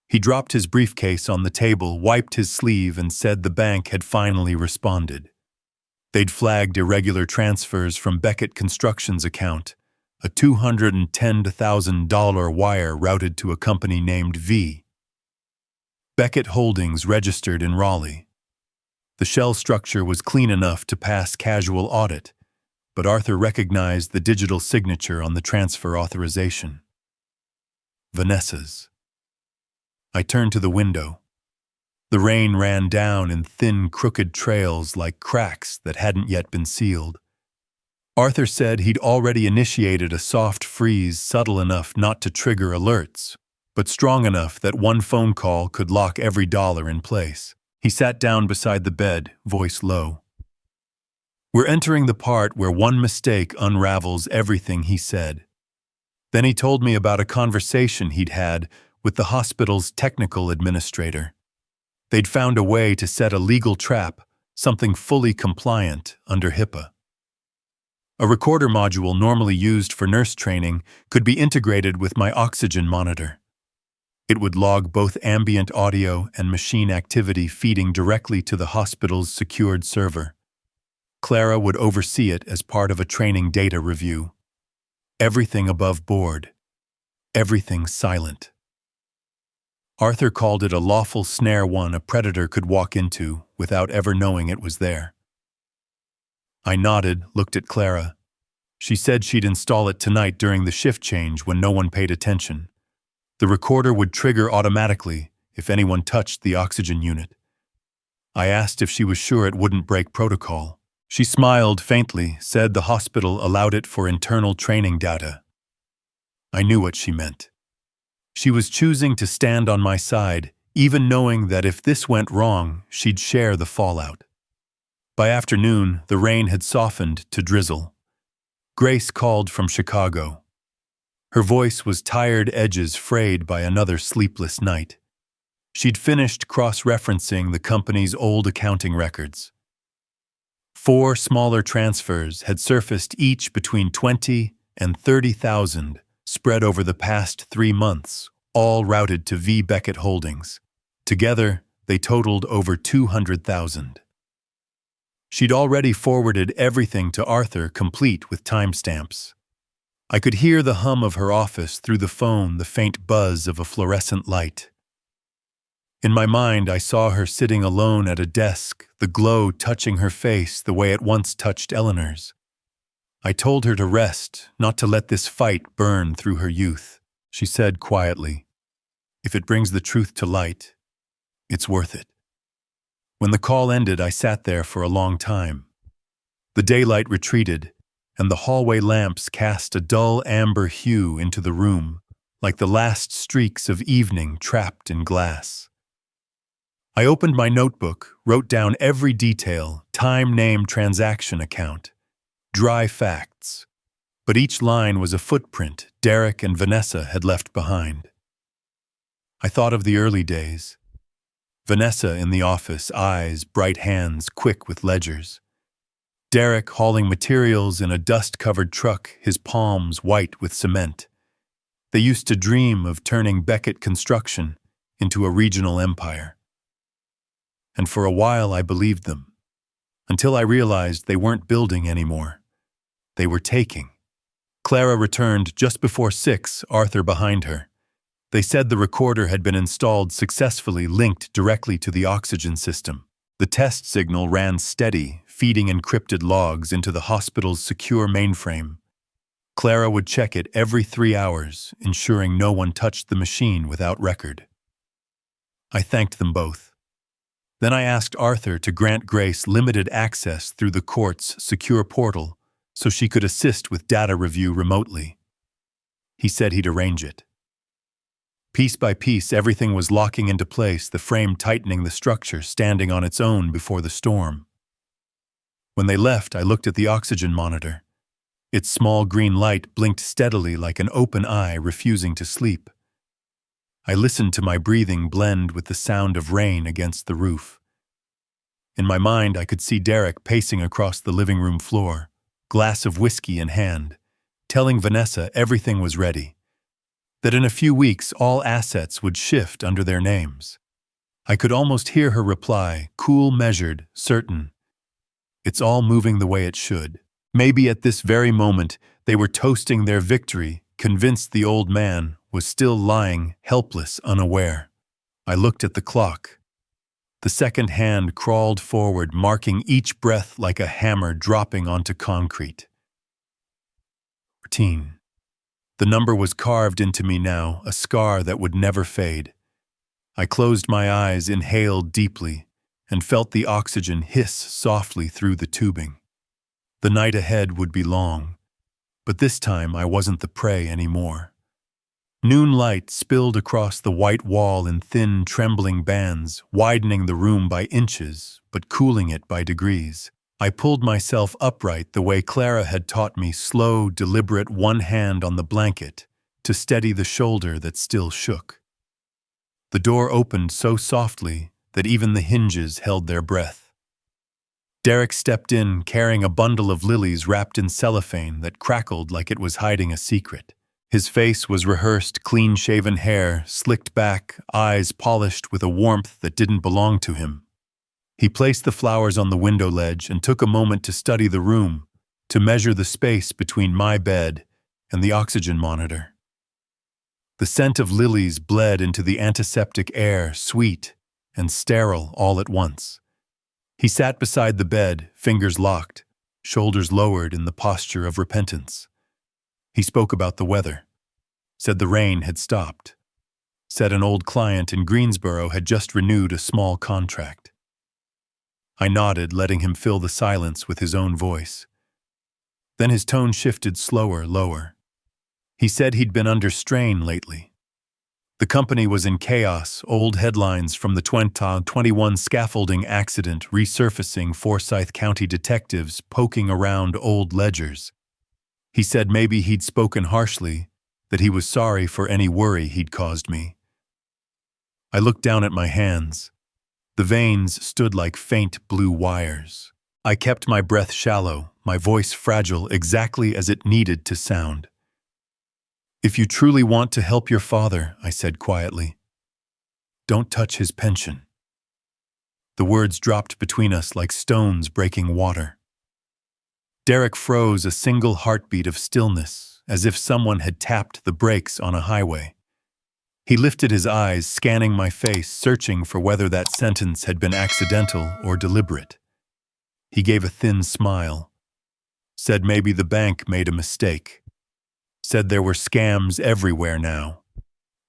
He dropped his briefcase on the table, wiped his sleeve, and said the bank had finally responded. They'd flagged irregular transfers from Beckett Construction's account, a $210,000 wire routed to a company named V. Beckett Holdings registered in Raleigh. The shell structure was clean enough to pass casual audit, but Arthur recognized the digital signature on the transfer authorization. Vanessa's. I turned to the window. The rain ran down in thin, crooked trails like cracks that hadn't yet been sealed. Arthur said he'd already initiated a soft freeze subtle enough not to trigger alerts, but strong enough that one phone call could lock every dollar in place. He sat down beside the bed, voice low. "We're entering the part where one mistake unravels everything," he said. Then he told me about a conversation he'd had with the hospital's technical administrator. They'd found a way to set a legal trap, something fully compliant under HIPAA. A recorder module normally used for nurse training could be integrated with my oxygen monitor. It would log both ambient audio and machine activity, feeding directly to the hospital's secured server. Clara would oversee it as part of a training data review. Everything above board. Everything silent. Arthur called it a lawful snare, one a predator could walk into without ever knowing it was there. I nodded, looked at Clara. She said she'd install it tonight during the shift change when no one paid attention. The recorder would trigger automatically if anyone touched the oxygen unit. I asked if she was sure it wouldn't break protocol. She smiled faintly, said the hospital allowed it for internal training data. I knew what she meant. She was choosing to stand on my side, even knowing that if this went wrong, she'd share the fallout. By afternoon, the rain had softened to drizzle. Grace called from Chicago. Her voice was tired edges frayed by another sleepless night. She'd finished cross-referencing the company's old accounting records. 4 smaller transfers had surfaced, each between $20,000 and $30,000, spread over the past 3 months, all routed to V. Beckett Holdings. Together, they totaled over $200,000. She'd already forwarded everything to Arthur, complete with timestamps. I could hear the hum of her office through the phone, the faint buzz of a fluorescent light. In my mind, I saw her sitting alone at a desk, the glow touching her face the way it once touched Eleanor's. I told her to rest, not to let this fight burn through her youth. She said quietly, "If it brings the truth to light, it's worth it." When the call ended, I sat there for a long time. The daylight retreated, and the hallway lamps cast a dull amber hue into the room, like the last streaks of evening trapped in glass. I opened my notebook, wrote down every detail, time, name, transaction account. Dry facts. But each line was a footprint Derek and Vanessa had left behind. I thought of the early days. Vanessa in the office, eyes, bright hands, quick with ledgers. Derek hauling materials in a dust-covered truck, his palms white with cement. They used to dream of turning Beckett Construction into a regional empire. And for a while I believed them, until I realized they weren't building anymore. They were taking. Clara returned just before 6, Arthur behind her. They said the recorder had been installed successfully, linked directly to the oxygen system. The test signal ran steady, feeding encrypted logs into the hospital's secure mainframe. Clara would check it every 3 hours, ensuring no one touched the machine without record. I thanked them both. Then I asked Arthur to grant Grace limited access through the court's secure portal so she could assist with data review remotely. He said he'd arrange it. Piece by piece, everything was locking into place, the frame tightening, the structure standing on its own before the storm. When they left, I looked at the oxygen monitor. Its small green light blinked steadily like an open eye refusing to sleep. I listened to my breathing blend with the sound of rain against the roof. In my mind, I could see Derek pacing across the living room floor, glass of whiskey in hand, telling Vanessa everything was ready, that in a few weeks all assets would shift under their names. I could almost hear her reply, cool, measured, certain. It's all moving the way it should. Maybe at this very moment they were toasting their victory, convinced the old man was still lying, helpless, unaware. I looked at the clock. The second hand crawled forward, marking each breath like a hammer dropping onto concrete. 14. The number was carved into me now, a scar that would never fade. I closed my eyes, inhaled deeply, and felt the oxygen hiss softly through the tubing. The night ahead would be long, but this time I wasn't the prey anymore. Noon light spilled across the white wall in thin, trembling bands, widening the room by inches, but cooling it by degrees. I pulled myself upright the way Clara had taught me, slow, deliberate, one hand on the blanket, to steady the shoulder that still shook. The door opened so softly that even the hinges held their breath. Derek stepped in, carrying a bundle of lilies wrapped in cellophane that crackled like it was hiding a secret. His face was rehearsed, clean-shaven hair, slicked back, eyes polished with a warmth that didn't belong to him. He placed the flowers on the window ledge and took a moment to study the room, to measure the space between my bed and the oxygen monitor. The scent of lilies bled into the antiseptic air, sweet and sterile all at once. He sat beside the bed, fingers locked, shoulders lowered in the posture of repentance. He spoke about the weather, said the rain had stopped, said an old client in Greensboro had just renewed a small contract. I nodded, letting him fill the silence with his own voice. Then his tone shifted slower, lower. He said he'd been under strain lately. The company was in chaos, old headlines from the 2021 scaffolding accident resurfacing, Forsyth County detectives poking around old ledgers. He said maybe he'd spoken harshly, that he was sorry for any worry he'd caused me. I looked down at my hands. The veins stood like faint blue wires. I kept my breath shallow, my voice fragile, exactly as it needed to sound. "If you truly want to help your father," I said quietly, "don't touch his pension." The words dropped between us like stones breaking water. Derek froze, a single heartbeat of stillness, as if someone had tapped the brakes on a highway. He lifted his eyes, scanning my face, searching for whether that sentence had been accidental or deliberate. He gave a thin smile, said maybe the bank made a mistake, said there were scams everywhere now.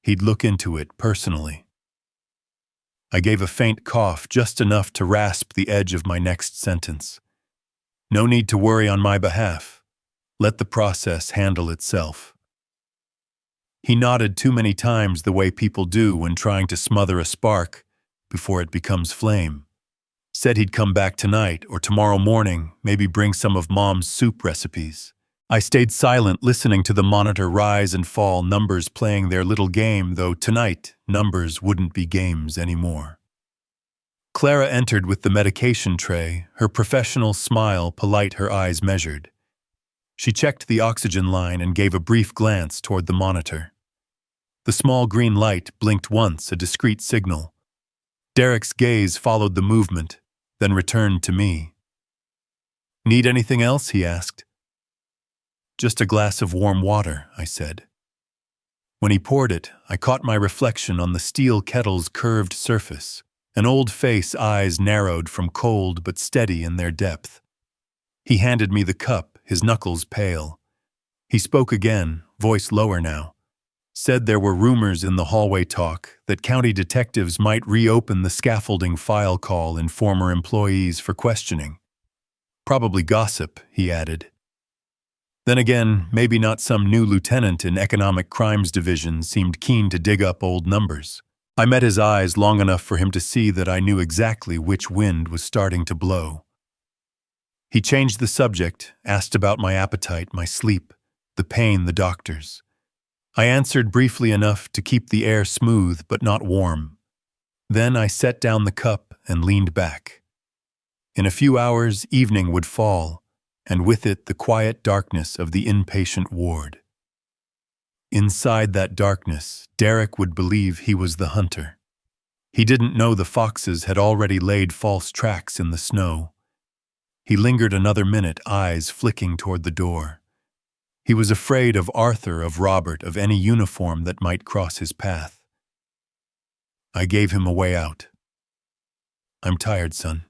He'd look into it personally. I gave a faint cough, just enough to rasp the edge of my next sentence. No need to worry on my behalf. Let the process handle itself. He nodded too many times, the way people do when trying to smother a spark before it becomes flame. Said he'd come back tonight or tomorrow morning, maybe bring some of Mom's soup recipes. I stayed silent, listening to the monitor rise and fall, numbers playing their little game, though tonight numbers wouldn't be games anymore. Clara entered with the medication tray, her professional smile polite, her eyes measured. She checked the oxygen line and gave a brief glance toward the monitor. The small green light blinked once, a discreet signal. Derek's gaze followed the movement, then returned to me. "Need anything else?" he asked. "Just a glass of warm water," I said. When he poured it, I caught my reflection on the steel kettle's curved surface, an old face, eyes narrowed from cold but steady in their depth. He handed me the cup, his knuckles pale. He spoke again, voice lower now. Said there were rumors in the hallway talk that county detectives might reopen the scaffolding file, call in former employees for questioning. Probably gossip, he added. Then again, maybe not. Some new lieutenant in Economic Crimes Division seemed keen to dig up old numbers. I met his eyes long enough for him to see that I knew exactly which wind was starting to blow. He changed the subject, asked about my appetite, my sleep, the pain, the doctors. I answered briefly enough to keep the air smooth but not warm. Then I set down the cup and leaned back. In a few hours, evening would fall, and with it the quiet darkness of the inpatient ward. Inside that darkness, Derek would believe he was the hunter. He didn't know the foxes had already laid false tracks in the snow. He lingered another minute, eyes flicking toward the door. He was afraid of Arthur, of Robert, of any uniform that might cross his path. I gave him a way out. "I'm tired, son.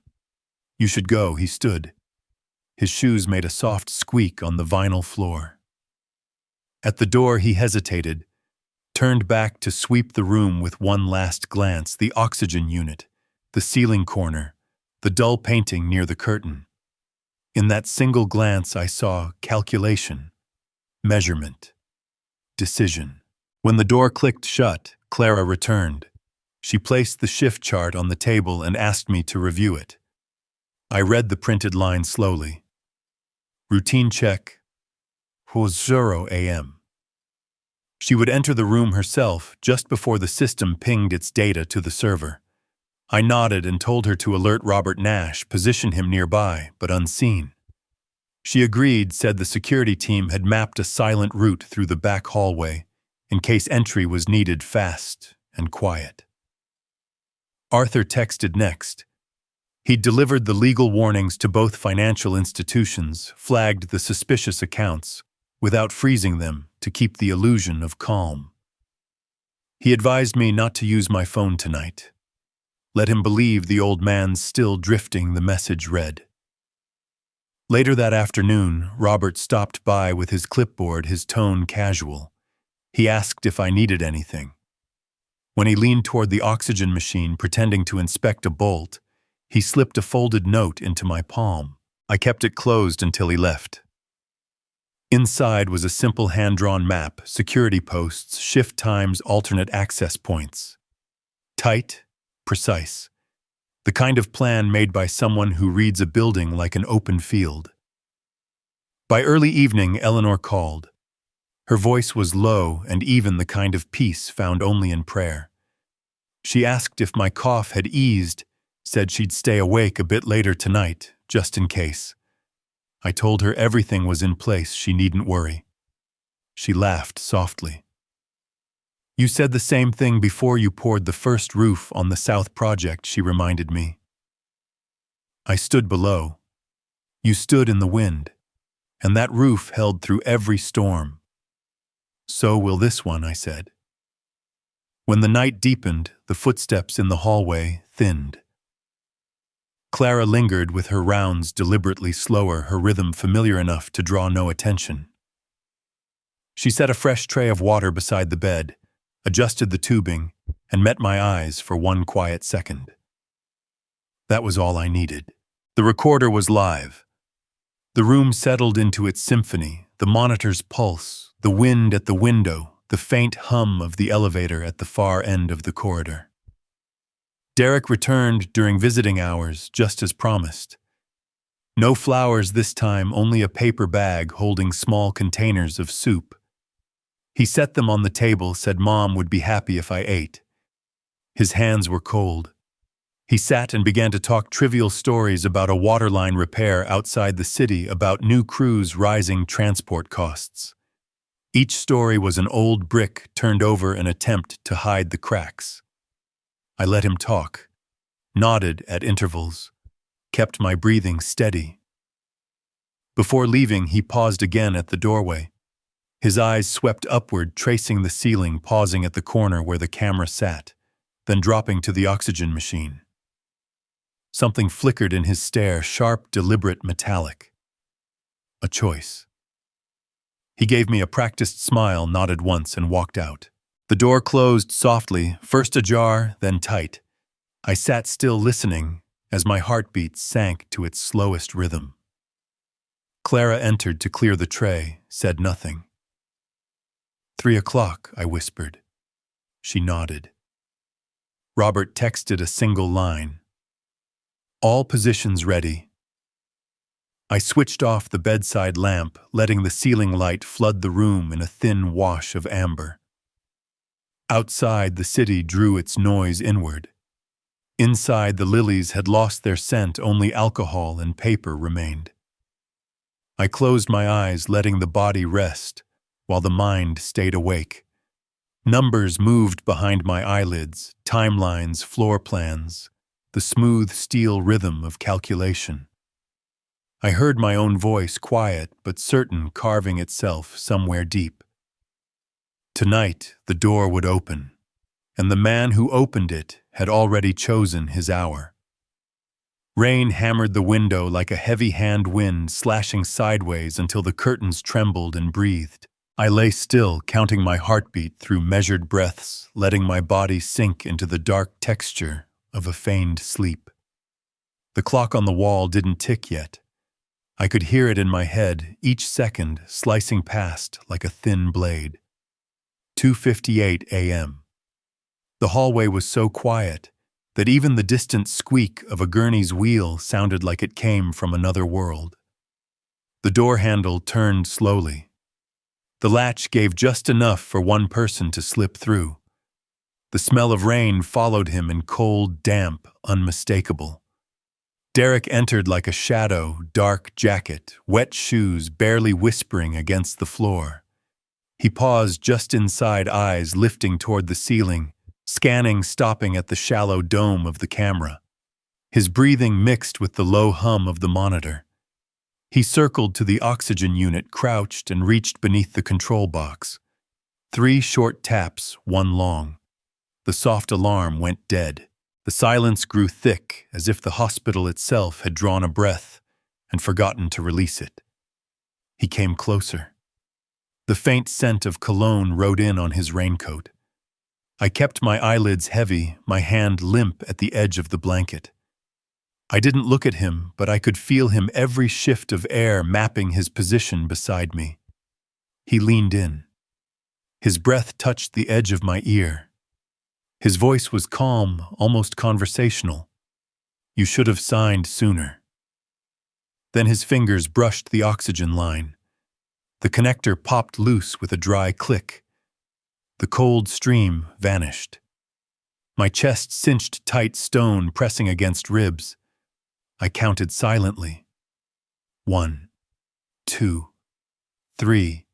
You should go." He stood. His shoes made a soft squeak on the vinyl floor. At the door he hesitated, turned back to sweep the room with one last glance, the oxygen unit, the ceiling corner, the dull painting near the curtain. In that single glance I saw calculation, measurement, decision. When the door clicked shut, Clara returned. She placed the shift chart on the table and asked me to review it. I read the printed line slowly. Routine check, 0 a.m. She would enter the room herself just before the system pinged its data to the server. I nodded and told her to alert Robert Nash, position him nearby, but unseen. She agreed, said the security team had mapped a silent route through the back hallway, in case entry was needed fast and quiet. Arthur texted next. He'd delivered the legal warnings to both financial institutions, flagged the suspicious accounts, without freezing them to keep the illusion of calm. He advised me not to use my phone tonight. Let him believe the old man's still drifting, the message read. Later that afternoon, Robert stopped by with his clipboard, his tone casual. He asked if I needed anything. When he leaned toward the oxygen machine, pretending to inspect a bolt, he slipped a folded note into my palm. I kept it closed until he left. Inside was a simple hand-drawn map, security posts, shift times, alternate access points. Tight, precise. The kind of plan made by someone who reads a building like an open field. By early evening, Eleanor called. Her voice was low and even, the kind of peace found only in prayer. She asked if my cough had eased, said she'd stay awake a bit later tonight, just in case. I told her everything was in place, she needn't worry. She laughed softly. "You said the same thing before you poured the first roof on the South project," she reminded me. I stood below. You stood in the wind, and that roof held through every storm. So will this one, I said. When the night deepened, the footsteps in the hallway thinned. Clara lingered with her rounds deliberately slower, her rhythm familiar enough to draw no attention. She set a fresh tray of water beside the bed, adjusted the tubing, and met my eyes for one quiet second. That was all I needed. The recorder was live. The room settled into its symphony, the monitor's pulse, the wind at the window, the faint hum of the elevator at the far end of the corridor. Derek returned during visiting hours, just as promised. No flowers this time, only a paper bag holding small containers of soup. He set them on the table, said Mom would be happy if I ate. His hands were cold. He sat and began to talk trivial stories about a waterline repair outside the city, about new crews' rising transport costs. Each story was an old brick turned over an attempt to hide the cracks. I let him talk, nodded at intervals, kept my breathing steady. Before leaving, he paused again at the doorway. His eyes swept upward, tracing the ceiling, pausing at the corner where the camera sat, then dropping to the oxygen machine. Something flickered in his stare, sharp, deliberate, metallic. A choice. He gave me a practiced smile, nodded once, and walked out. The door closed softly, first ajar, then tight. I sat still listening as my heartbeat sank to its slowest rhythm. Clara entered to clear the tray, said nothing. 3 o'clock, I whispered. She nodded. Robert texted a single line. All positions ready. I switched off the bedside lamp, letting the ceiling light flood the room in a thin wash of amber. Outside, the city drew its noise inward. Inside, the lilies had lost their scent, only alcohol and paper remained. I closed my eyes, letting the body rest, while the mind stayed awake. Numbers moved behind my eyelids, timelines, floor plans, the smooth steel rhythm of calculation. I heard my own voice, quiet but certain, carving itself somewhere deep. Tonight, the door would open, and the man who opened it had already chosen his hour. Rain hammered the window like a heavy-hand wind, slashing sideways until the curtains trembled and breathed. I lay still, counting my heartbeat through measured breaths, letting my body sink into the dark texture of a feigned sleep. The clock on the wall didn't tick yet. I could hear it in my head, each second slicing past like a thin blade. 2:58 a.m. The hallway was so quiet that even the distant squeak of a gurney's wheel sounded like it came from another world. The door handle turned slowly. The latch gave just enough for one person to slip through. The smell of rain followed him in cold, damp, unmistakable. Derek entered like a shadow, dark jacket, wet shoes barely whispering against the floor. He paused just inside, eyes lifting toward the ceiling, scanning, stopping at the shallow dome of the camera. His breathing mixed with the low hum of the monitor. He circled to the oxygen unit, crouched, and reached beneath the control box. 3 short taps, 1 long. The soft alarm went dead. The silence grew thick, as if the hospital itself had drawn a breath and forgotten to release it. He came closer. The faint scent of cologne rode in on his raincoat. I kept my eyelids heavy, my hand limp at the edge of the blanket. I didn't look at him, but I could feel him, every shift of air mapping his position beside me. He leaned in. His breath touched the edge of my ear. His voice was calm, almost conversational. You should have signed sooner. Then his fingers brushed the oxygen line. The connector popped loose with a dry click. The cold stream vanished. My chest cinched tight, stone pressing against ribs. I counted silently. 1, 2, 3.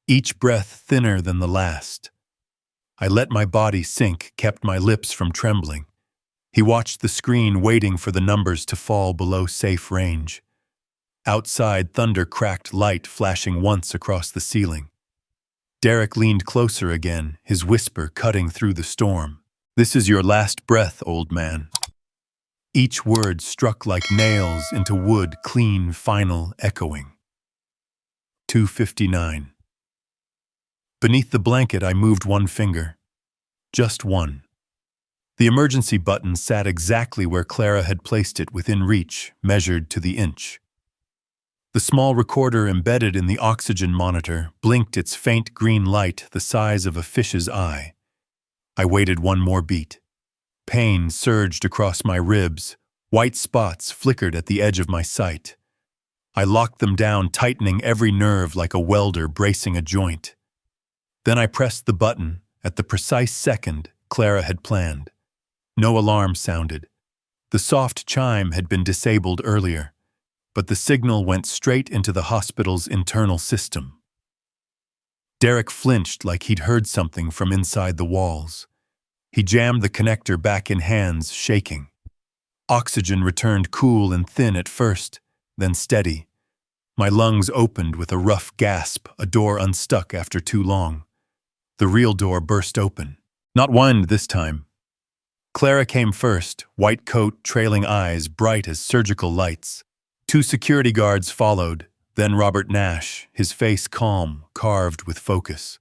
Each breath thinner than the last. I let my body sink, kept my lips from trembling. He watched the screen, waiting for the numbers to fall below safe range. Outside, thunder cracked, light flashing once across the ceiling. Derek leaned closer again, his whisper cutting through the storm. "This is your last breath, old man." Each word struck like nails into wood, clean, final, echoing. 2:59. Beneath the blanket, I moved one finger. Just one. The emergency button sat exactly where Clara had placed it, within reach, measured to the inch. The small recorder embedded in the oxygen monitor blinked its faint green light the size of a fish's eye. I waited one more beat. Pain surged across my ribs. White spots flickered at the edge of my sight. I locked them down, tightening every nerve like a welder bracing a joint. Then I pressed the button at the precise second Clara had planned. No alarm sounded. The soft chime had been disabled earlier, but the signal went straight into the hospital's internal system. Derek flinched like he'd heard something from inside the walls. He jammed the connector back in, hands shaking. Oxygen returned, cool and thin at first, then steady. My lungs opened with a rough gasp, a door unstuck after too long. The real door burst open. Not wind this time. Clara came first, white coat, trailing eyes, bright as surgical lights. 2 security guards followed, then Robert Nash, his face calm, carved with focus.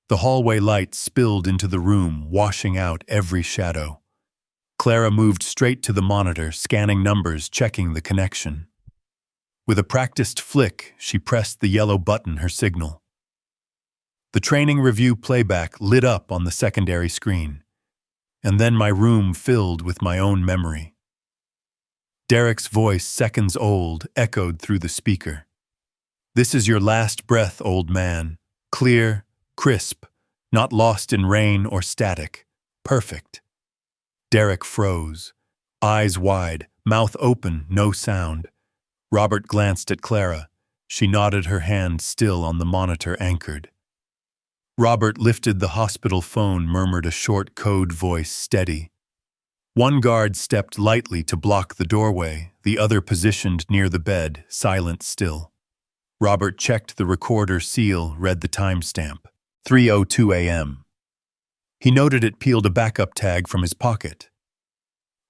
The hallway light spilled into the room, washing out every shadow. Clara moved straight to the monitor, scanning numbers, checking the connection. With a practiced flick, she pressed the yellow button, her signal. The training review playback lit up on the secondary screen, and then my room filled with my own memory. Derek's voice, seconds old, echoed through the speaker. "This is your last breath, old man. Clear, crisp, not lost in rain or static. Perfect." Derek froze, eyes wide, mouth open, no sound. Robert glanced at Clara. She nodded, her hand still on the monitor, anchored. Robert lifted the hospital phone, murmured a short code voice, steady. One guard stepped lightly to block the doorway, the other positioned near the bed, silent still. Robert checked the recorder seal, read the timestamp. 3:02 a.m. He noted it, peeled a backup tag from his pocket.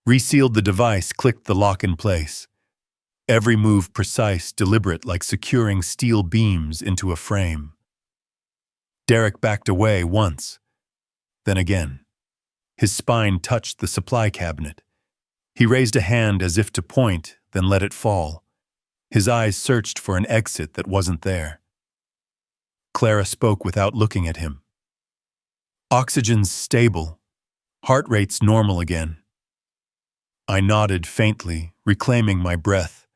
Resealed the device, clicked the lock in place. Every move precise, deliberate, like securing steel beams into a frame. Derek backed away once, then again. His spine touched the supply cabinet. He raised a hand as if to point, then let it fall. His eyes searched for an exit that wasn't there. Clara spoke without looking at him. "Oxygen's stable. Heart rate's normal again." I nodded faintly, reclaiming my breath,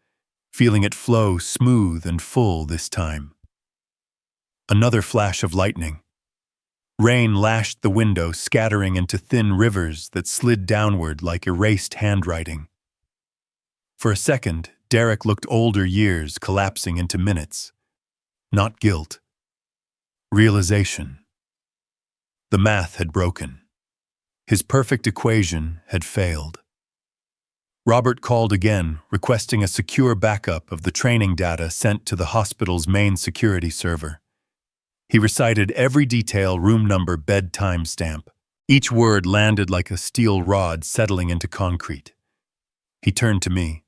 feeling it flow smooth and full this time. Another flash of lightning. Rain lashed the window, scattering into thin rivers that slid downward like erased handwriting. For a second, Derek looked older, years collapsing into minutes. Not guilt. Realization. The math had broken. His perfect equation had failed. Robert called again, requesting a secure backup of the training data sent to the hospital's main security server. He recited every detail, room number, bed timestamp. Each word landed like a steel rod settling into concrete. He turned to me.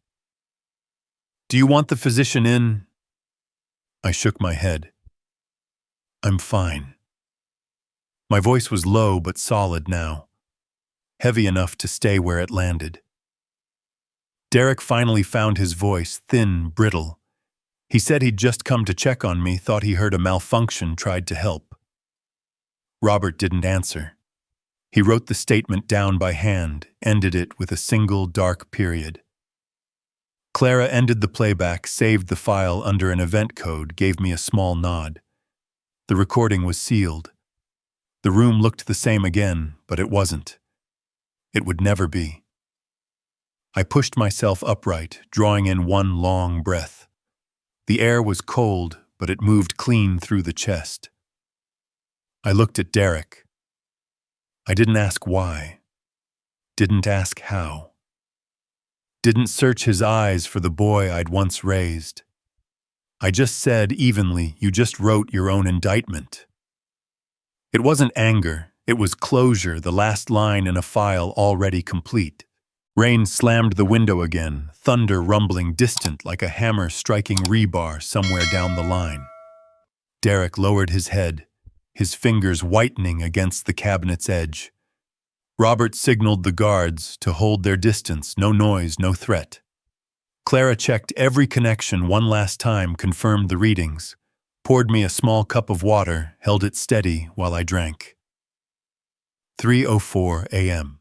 "Do you want the physician in?" I shook my head. "I'm fine." My voice was low but solid now, heavy enough to stay where it landed. Derek finally found his voice, thin, brittle. He said he'd just come to check on me, thought he heard a malfunction, tried to help. Robert didn't answer. He wrote the statement down by hand, ended it with a single dark period. Clara ended the playback, saved the file under an event code, gave me a small nod. The recording was sealed. The room looked the same again, but it wasn't. It would never be. I pushed myself upright, drawing in one long breath. The air was cold, but it moved clean through the chest. I looked at Derek. I didn't ask why. Didn't ask how. Didn't search his eyes for the boy I'd once raised. I just said evenly, "You just wrote your own indictment." It wasn't anger, it was closure, the last line in a file already complete. Rain slammed the window again, thunder rumbling distant like a hammer striking rebar somewhere down the line. Derek lowered his head, his fingers whitening against the cabinet's edge. Robert signaled the guards to hold their distance, no noise, no threat. Clara checked every connection one last time, confirmed the readings, poured me a small cup of water, held it steady while I drank. 3:04 a.m.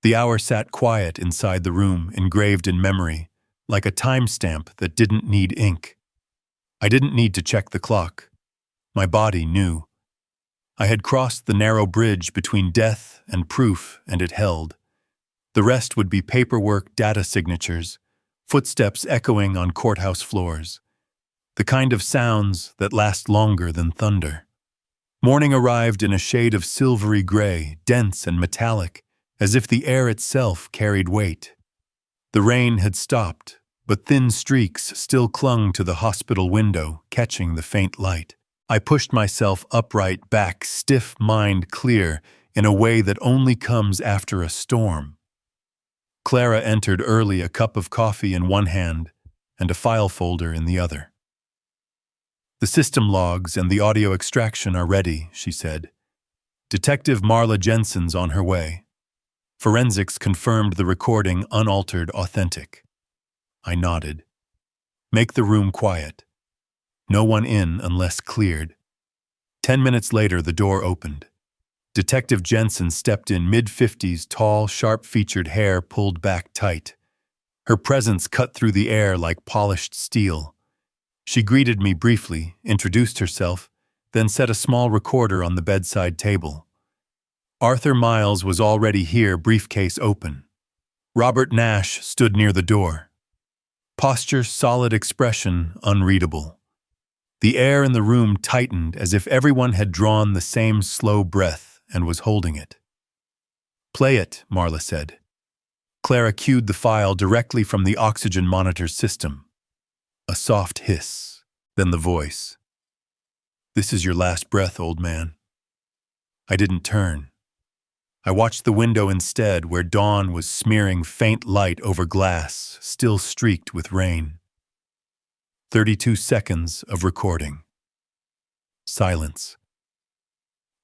The hour sat quiet inside the room, engraved in memory, like a timestamp that didn't need ink. I didn't need to check the clock. My body knew. I had crossed the narrow bridge between death and proof, and it held. The rest would be paperwork, data signatures, footsteps echoing on courthouse floors. The kind of sounds that last longer than thunder. Morning arrived in a shade of silvery gray, dense and metallic, as if the air itself carried weight. The rain had stopped, but thin streaks still clung to the hospital window, catching the faint light. I pushed myself upright, back, stiff, mind clear, in a way that only comes after a storm. Clara entered early, a cup of coffee in one hand and a file folder in the other. "The system logs and the audio extraction are ready," she said. "Detective Marla Jensen's on her way. Forensics confirmed the recording unaltered, authentic." I nodded. "Make the room quiet. No one in unless cleared." 10 minutes later, the door opened. Detective Jensen stepped in, mid-50s, tall, sharp-featured hair pulled back tight. Her presence cut through the air like polished steel. She greeted me briefly, introduced herself, then set a small recorder on the bedside table. Arthur Miles was already here, briefcase open. Robert Nash stood near the door. Posture, solid, expression, unreadable. The air in the room tightened as if everyone had drawn the same slow breath and was holding it. "Play it," Marla said. Clara cued the file directly from the oxygen monitor system. A soft hiss, then the voice. "This is your last breath, old man." I didn't turn. I watched the window instead, where dawn was smearing faint light over glass, still streaked with rain. 32 seconds of recording. Silence.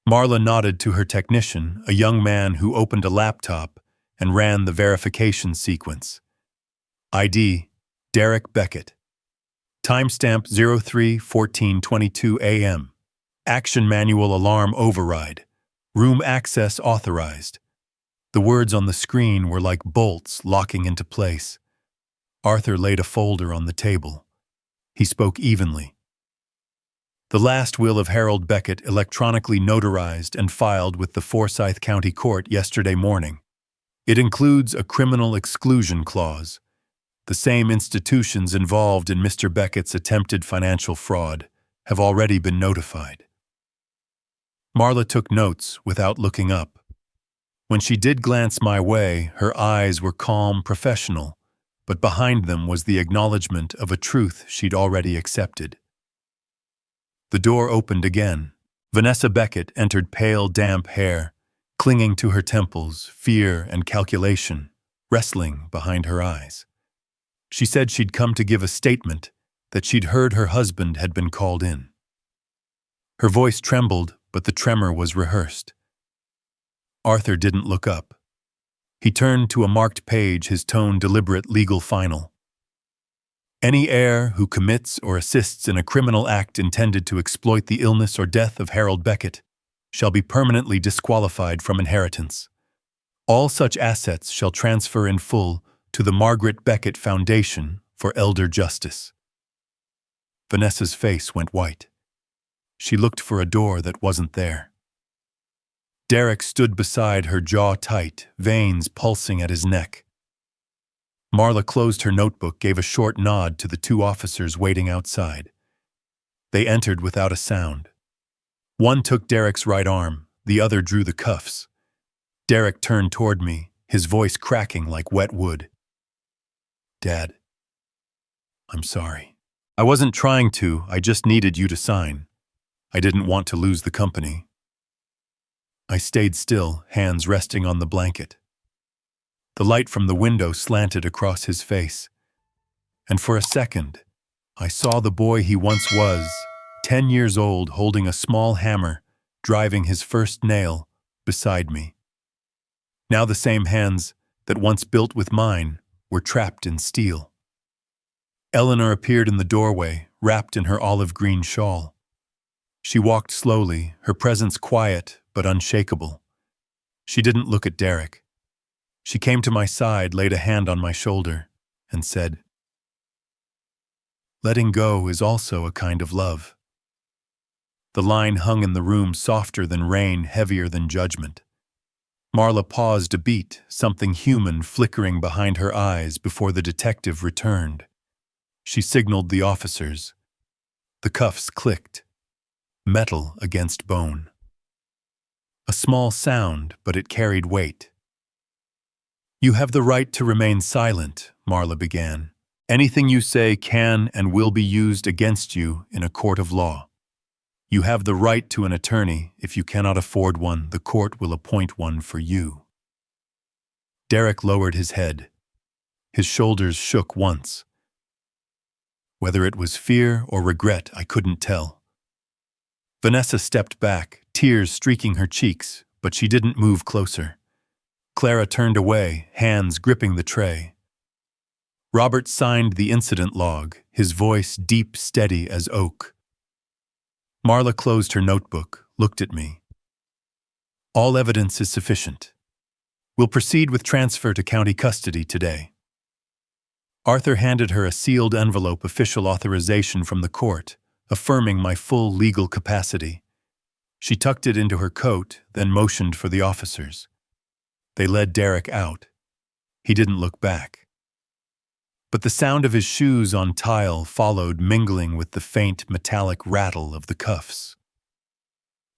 Marla nodded to her technician, a young man who opened a laptop and ran the verification sequence. ID, Derek Beckett. Timestamp 03:14:22 a.m. Action manual alarm override. Room access authorized. The words on the screen were like bolts locking into place. Arthur laid a folder on the table. He spoke evenly. "The last will of Harold Beckett electronically notarized and filed with the Forsyth County Court yesterday morning. It includes a criminal exclusion clause. The same institutions involved in Mr. Beckett's attempted financial fraud have already been notified." Marla took notes without looking up. When she did glance my way, her eyes were calm, professional, but behind them was the acknowledgement of a truth she'd already accepted. The door opened again. Vanessa Beckett entered, pale, damp hair, clinging to her temples, fear and calculation, wrestling behind her eyes. She said she'd come to give a statement, that she'd heard her husband had been called in. Her voice trembled, but the tremor was rehearsed. Arthur didn't look up. He turned to a marked page, his tone deliberate, legal, final. "Any heir who commits or assists in a criminal act intended to exploit the illness or death of Harold Beckett shall be permanently disqualified from inheritance. All such assets shall transfer in full to the Margaret Beckett Foundation for Elder Justice." Vanessa's face went white. She looked for a door that wasn't there. Derek stood beside her, jaw tight, veins pulsing at his neck. Marla closed her notebook, gave a short nod to the two officers waiting outside. They entered without a sound. One took Derek's right arm, the other drew the cuffs. Derek turned toward me, his voice cracking like wet wood. Dad, I'm sorry. I wasn't trying to, I just needed you to sign. I didn't want to lose the company. I stayed still, hands resting on the blanket. The light from the window slanted across his face, and for a second, I saw the boy he once was, 10 years old, holding a small hammer, driving his first nail, beside me. Now the same hands that once built with mine were trapped in steel. Eleanor appeared in the doorway, wrapped in her olive green shawl. She walked slowly, her presence quiet but unshakable. She didn't look at Derek. She came to my side, laid a hand on my shoulder, and said, "Letting go is also a kind of love." The line hung in the room, softer than rain, heavier than judgment. Marla paused a beat, something human flickering behind her eyes before the detective returned. She signaled the officers. The cuffs clicked, metal against bone. A small sound, but it carried weight. "You have the right to remain silent," Marla began. "Anything you say can and will be used against you in a court of law. You have the right to an attorney. If you cannot afford one, the court will appoint one for you." Derek lowered his head. His shoulders shook once. Whether it was fear or regret, I couldn't tell. Vanessa stepped back, tears streaking her cheeks, but she didn't move closer. Clara turned away, hands gripping the tray. Robert signed the incident log, his voice deep, steady as oak. Marla closed her notebook, looked at me. "All evidence is sufficient. We'll proceed with transfer to county custody today." Arthur handed her a sealed envelope, official authorization from the court, affirming my full legal capacity. She tucked it into her coat, then motioned for the officers. They led Derek out. He didn't look back. But the sound of his shoes on tile followed, mingling with the faint metallic rattle of the cuffs.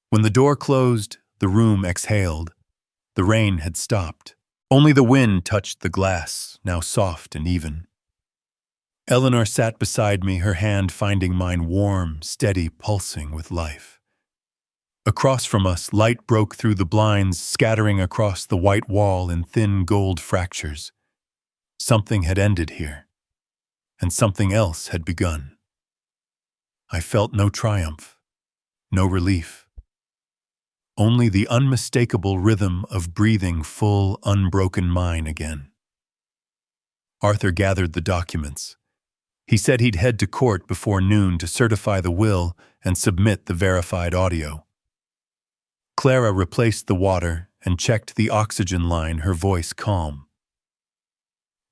When the door closed, the room exhaled. The rain had stopped. Only the wind touched the glass, now soft and even. Eleanor sat beside me, her hand finding mine warm, steady, pulsing with life. Across from us, light broke through the blinds, scattering across the white wall in thin gold fractures. Something had ended here, and something else had begun. I felt no triumph, no relief. Only the unmistakable rhythm of breathing full, unbroken mine again. Arthur gathered the documents. He said he'd head to court before noon to certify the will and submit the verified audio. Clara replaced the water and checked the oxygen line, her voice calm.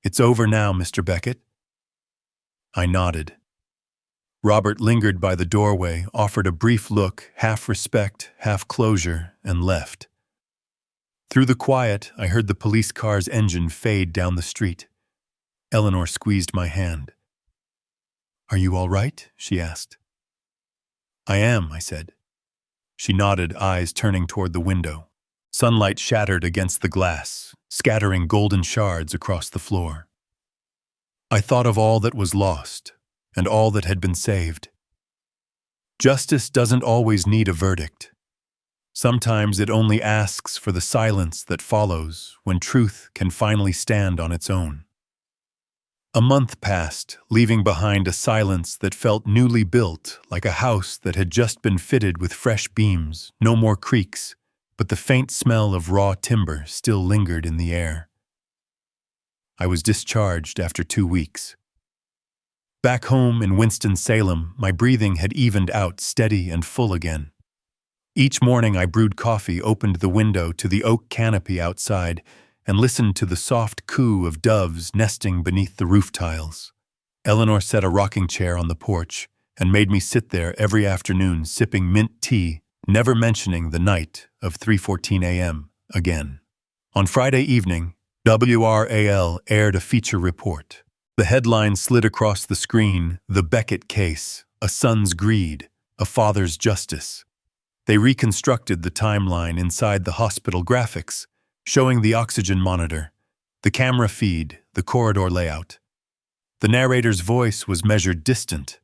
"It's over now, Mr. Beckett." I nodded. Robert lingered by the doorway, offered a brief look, half respect, half closure, and left. Through the quiet, I heard the police car's engine fade down the street. Eleanor squeezed my hand. "Are you all right?" she asked. "I am," I said. She nodded, eyes turning toward the window. Sunlight shattered against the glass, scattering golden shards across the floor. I thought of all that was lost, and all that had been saved. Justice doesn't always need a verdict. Sometimes it only asks for the silence that follows when truth can finally stand on its own. A month passed, leaving behind a silence that felt newly built, like a house that had just been fitted with fresh beams, no more creaks, but the faint smell of raw timber still lingered in the air. I was discharged after 2 weeks. Back home in Winston-Salem, my breathing had evened out, steady and full again. Each morning I brewed coffee, opened the window to the oak canopy outside, and listened to the soft coo of doves nesting beneath the roof tiles. Eleanor set a rocking chair on the porch and made me sit there every afternoon sipping mint tea, never mentioning the night of 3:14 a.m. again. On Friday evening, WRAL aired a feature report. The headline slid across the screen, "The Beckett Case, a son's greed, a father's justice." They reconstructed the timeline inside the hospital graphics, showing the oxygen monitor, the camera feed, the corridor layout. The narrator's voice was measured distant,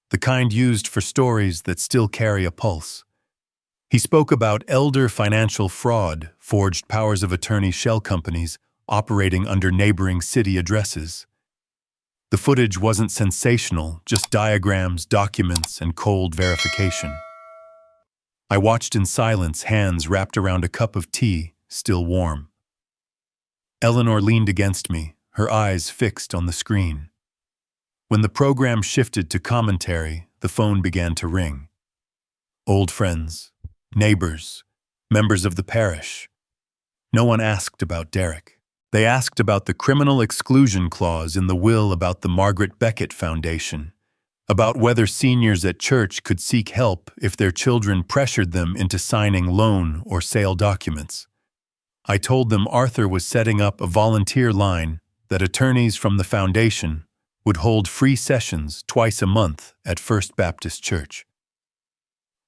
the kind used for stories that still carry a pulse. He spoke about elder financial fraud, forged powers of attorney shell companies operating under neighboring city addresses. The footage wasn't sensational, just diagrams, documents, and cold verification. I watched in silence, hands wrapped around a cup of tea, still warm. Eleanor leaned against me, her eyes fixed on the screen. When the program shifted to commentary, the phone began to ring. Old friends, neighbors, members of the parish. No one asked about Derek. They asked about the criminal exclusion clause in the will about the Margaret Beckett Foundation, about whether seniors at church could seek help if their children pressured them into signing loan or sale documents. I told them Arthur was setting up a volunteer line that attorneys from the foundation would hold free sessions twice a month at First Baptist Church.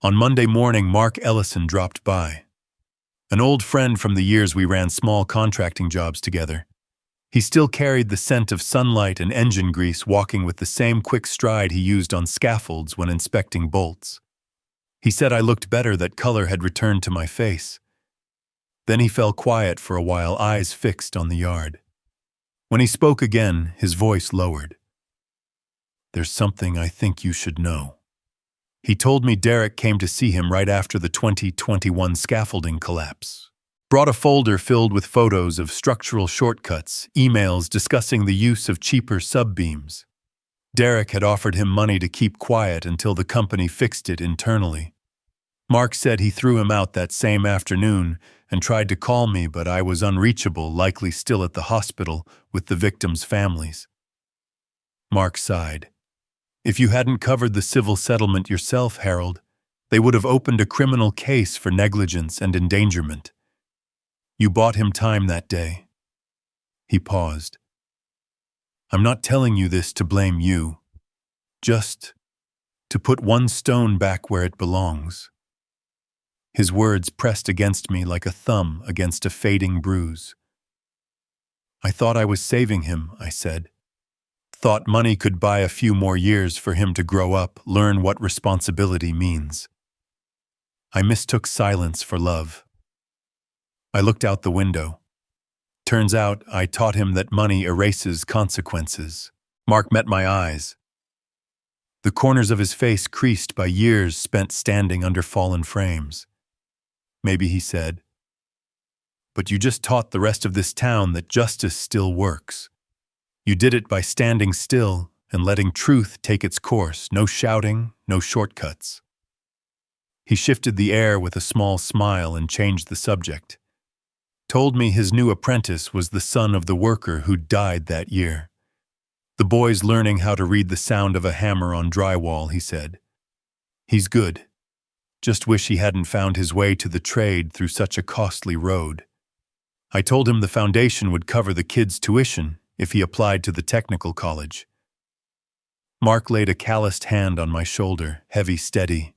On Monday morning, Mark Ellison dropped by. An old friend from the years we ran small contracting jobs together. He still carried the scent of sunlight and engine grease, walking with the same quick stride he used on scaffolds when inspecting bolts. He said I looked better, that color had returned to my face. Then he fell quiet for a while, eyes fixed on the yard. When he spoke again, his voice lowered. "There's something I think you should know." He told me Derek came to see him right after the 2021 scaffolding collapse. Brought a folder filled with photos of structural shortcuts, emails discussing the use of cheaper sub-beams. Derek had offered him money to keep quiet until the company fixed it internally. Mark said he threw him out that same afternoon and tried to call me, but I was unreachable, likely still at the hospital with the victims' families. Mark sighed. "If you hadn't covered the civil settlement yourself, Harold, they would have opened a criminal case for negligence and endangerment. You bought him time that day." He paused. "I'm not telling you this to blame you, just to put one stone back where it belongs." His words pressed against me like a thumb against a fading bruise. "I thought I was saving him," I said. "Thought money could buy a few more years for him to grow up, learn what responsibility means." I mistook silence for love. I looked out the window. Turns out I taught him that money erases consequences. Mark met my eyes. The corners of his face creased by years spent standing under fallen frames. "Maybe," he said, "but you just taught the rest of this town that justice still works. You did it by standing still and letting truth take its course, no shouting, no shortcuts." He shifted the air with a small smile and changed the subject. Told me his new apprentice was the son of the worker who died that year. "The boy's learning how to read the sound of a hammer on drywall," he said. "He's good. Just wish he hadn't found his way to the trade through such a costly road." I told him the foundation would cover the kid's tuition if he applied to the technical college. Mark laid a calloused hand on my shoulder, heavy, steady.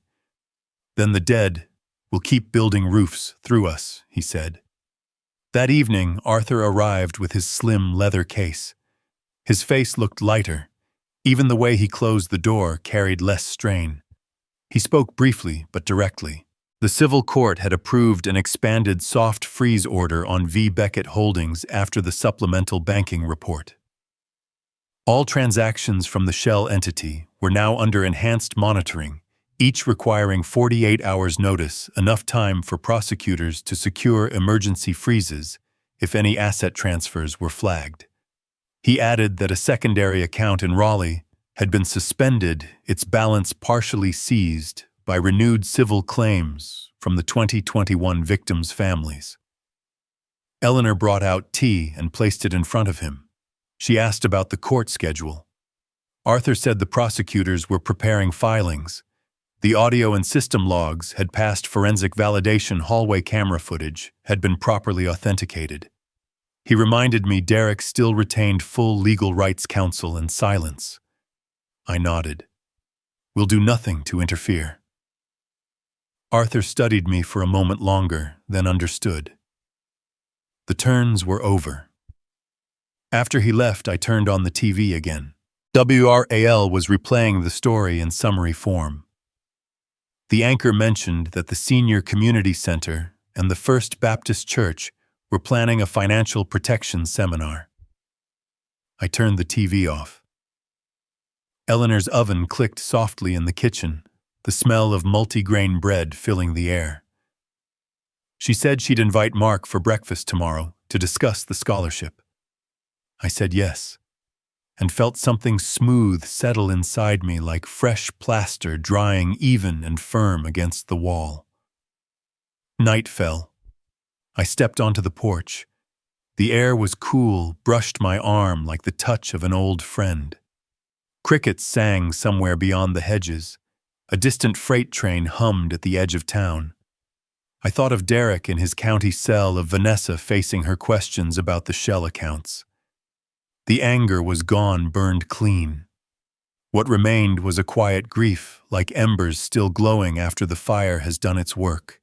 "Then the dead will keep building roofs through us," he said. That evening, Arthur arrived with his slim leather case. His face looked lighter. Even the way he closed the door carried less strain. He spoke briefly but directly. The civil court had approved an expanded soft freeze order on V. Beckett Holdings after the supplemental banking report. All transactions from the shell entity were now under enhanced monitoring, each requiring 48 hours notice, enough time for prosecutors to secure emergency freezes if any asset transfers were flagged. He added that a secondary account in Raleigh had been suspended, its balance partially seized by renewed civil claims from the 2021 victims' families. Eleanor brought out tea and placed it in front of him. She asked about the court schedule. Arthur said the prosecutors were preparing filings. The audio and system logs had passed forensic validation, hallway camera footage had been properly authenticated. He reminded me Derek still retained full legal rights counsel and silence. I nodded. "We'll do nothing to interfere." Arthur studied me for a moment longer, then understood. The turns were over. After he left, I turned on the TV again. WRAL was replaying the story in summary form. The anchor mentioned that the Senior Community Center and the First Baptist Church were planning a financial protection seminar. I turned the TV off. Eleanor's oven clicked softly in the kitchen, the smell of multigrain bread filling the air. She said she'd invite Mark for breakfast tomorrow to discuss the scholarship. I said yes, and felt something smooth settle inside me like fresh plaster drying even and firm against the wall. Night fell. I stepped onto the porch. The air was cool, brushed my arm like the touch of an old friend. Crickets sang somewhere beyond the hedges. A distant freight train hummed at the edge of town. I thought of Derek in his county cell, of Vanessa facing her questions about the shell accounts. The anger was gone, burned clean. What remained was a quiet grief, like embers still glowing after the fire has done its work.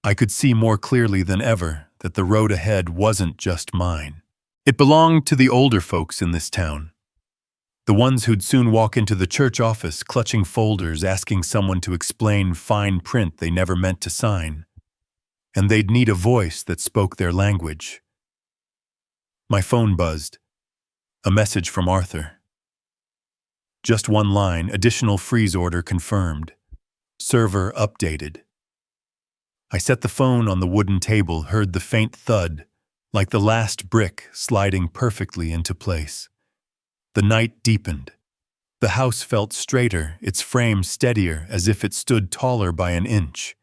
I could see more clearly than ever that the road ahead wasn't just mine. It belonged to the older folks in this town. The ones who'd soon walk into the church office clutching folders, asking someone to explain fine print they never meant to sign. And they'd need a voice that spoke their language. My phone buzzed. A message from Arthur. Just one line, additional freeze order confirmed. Server updated. I set the phone on the wooden table, heard the faint thud, like the last brick sliding perfectly into place. The night deepened. The house felt straighter, its frame steadier, as if it stood taller by an inch.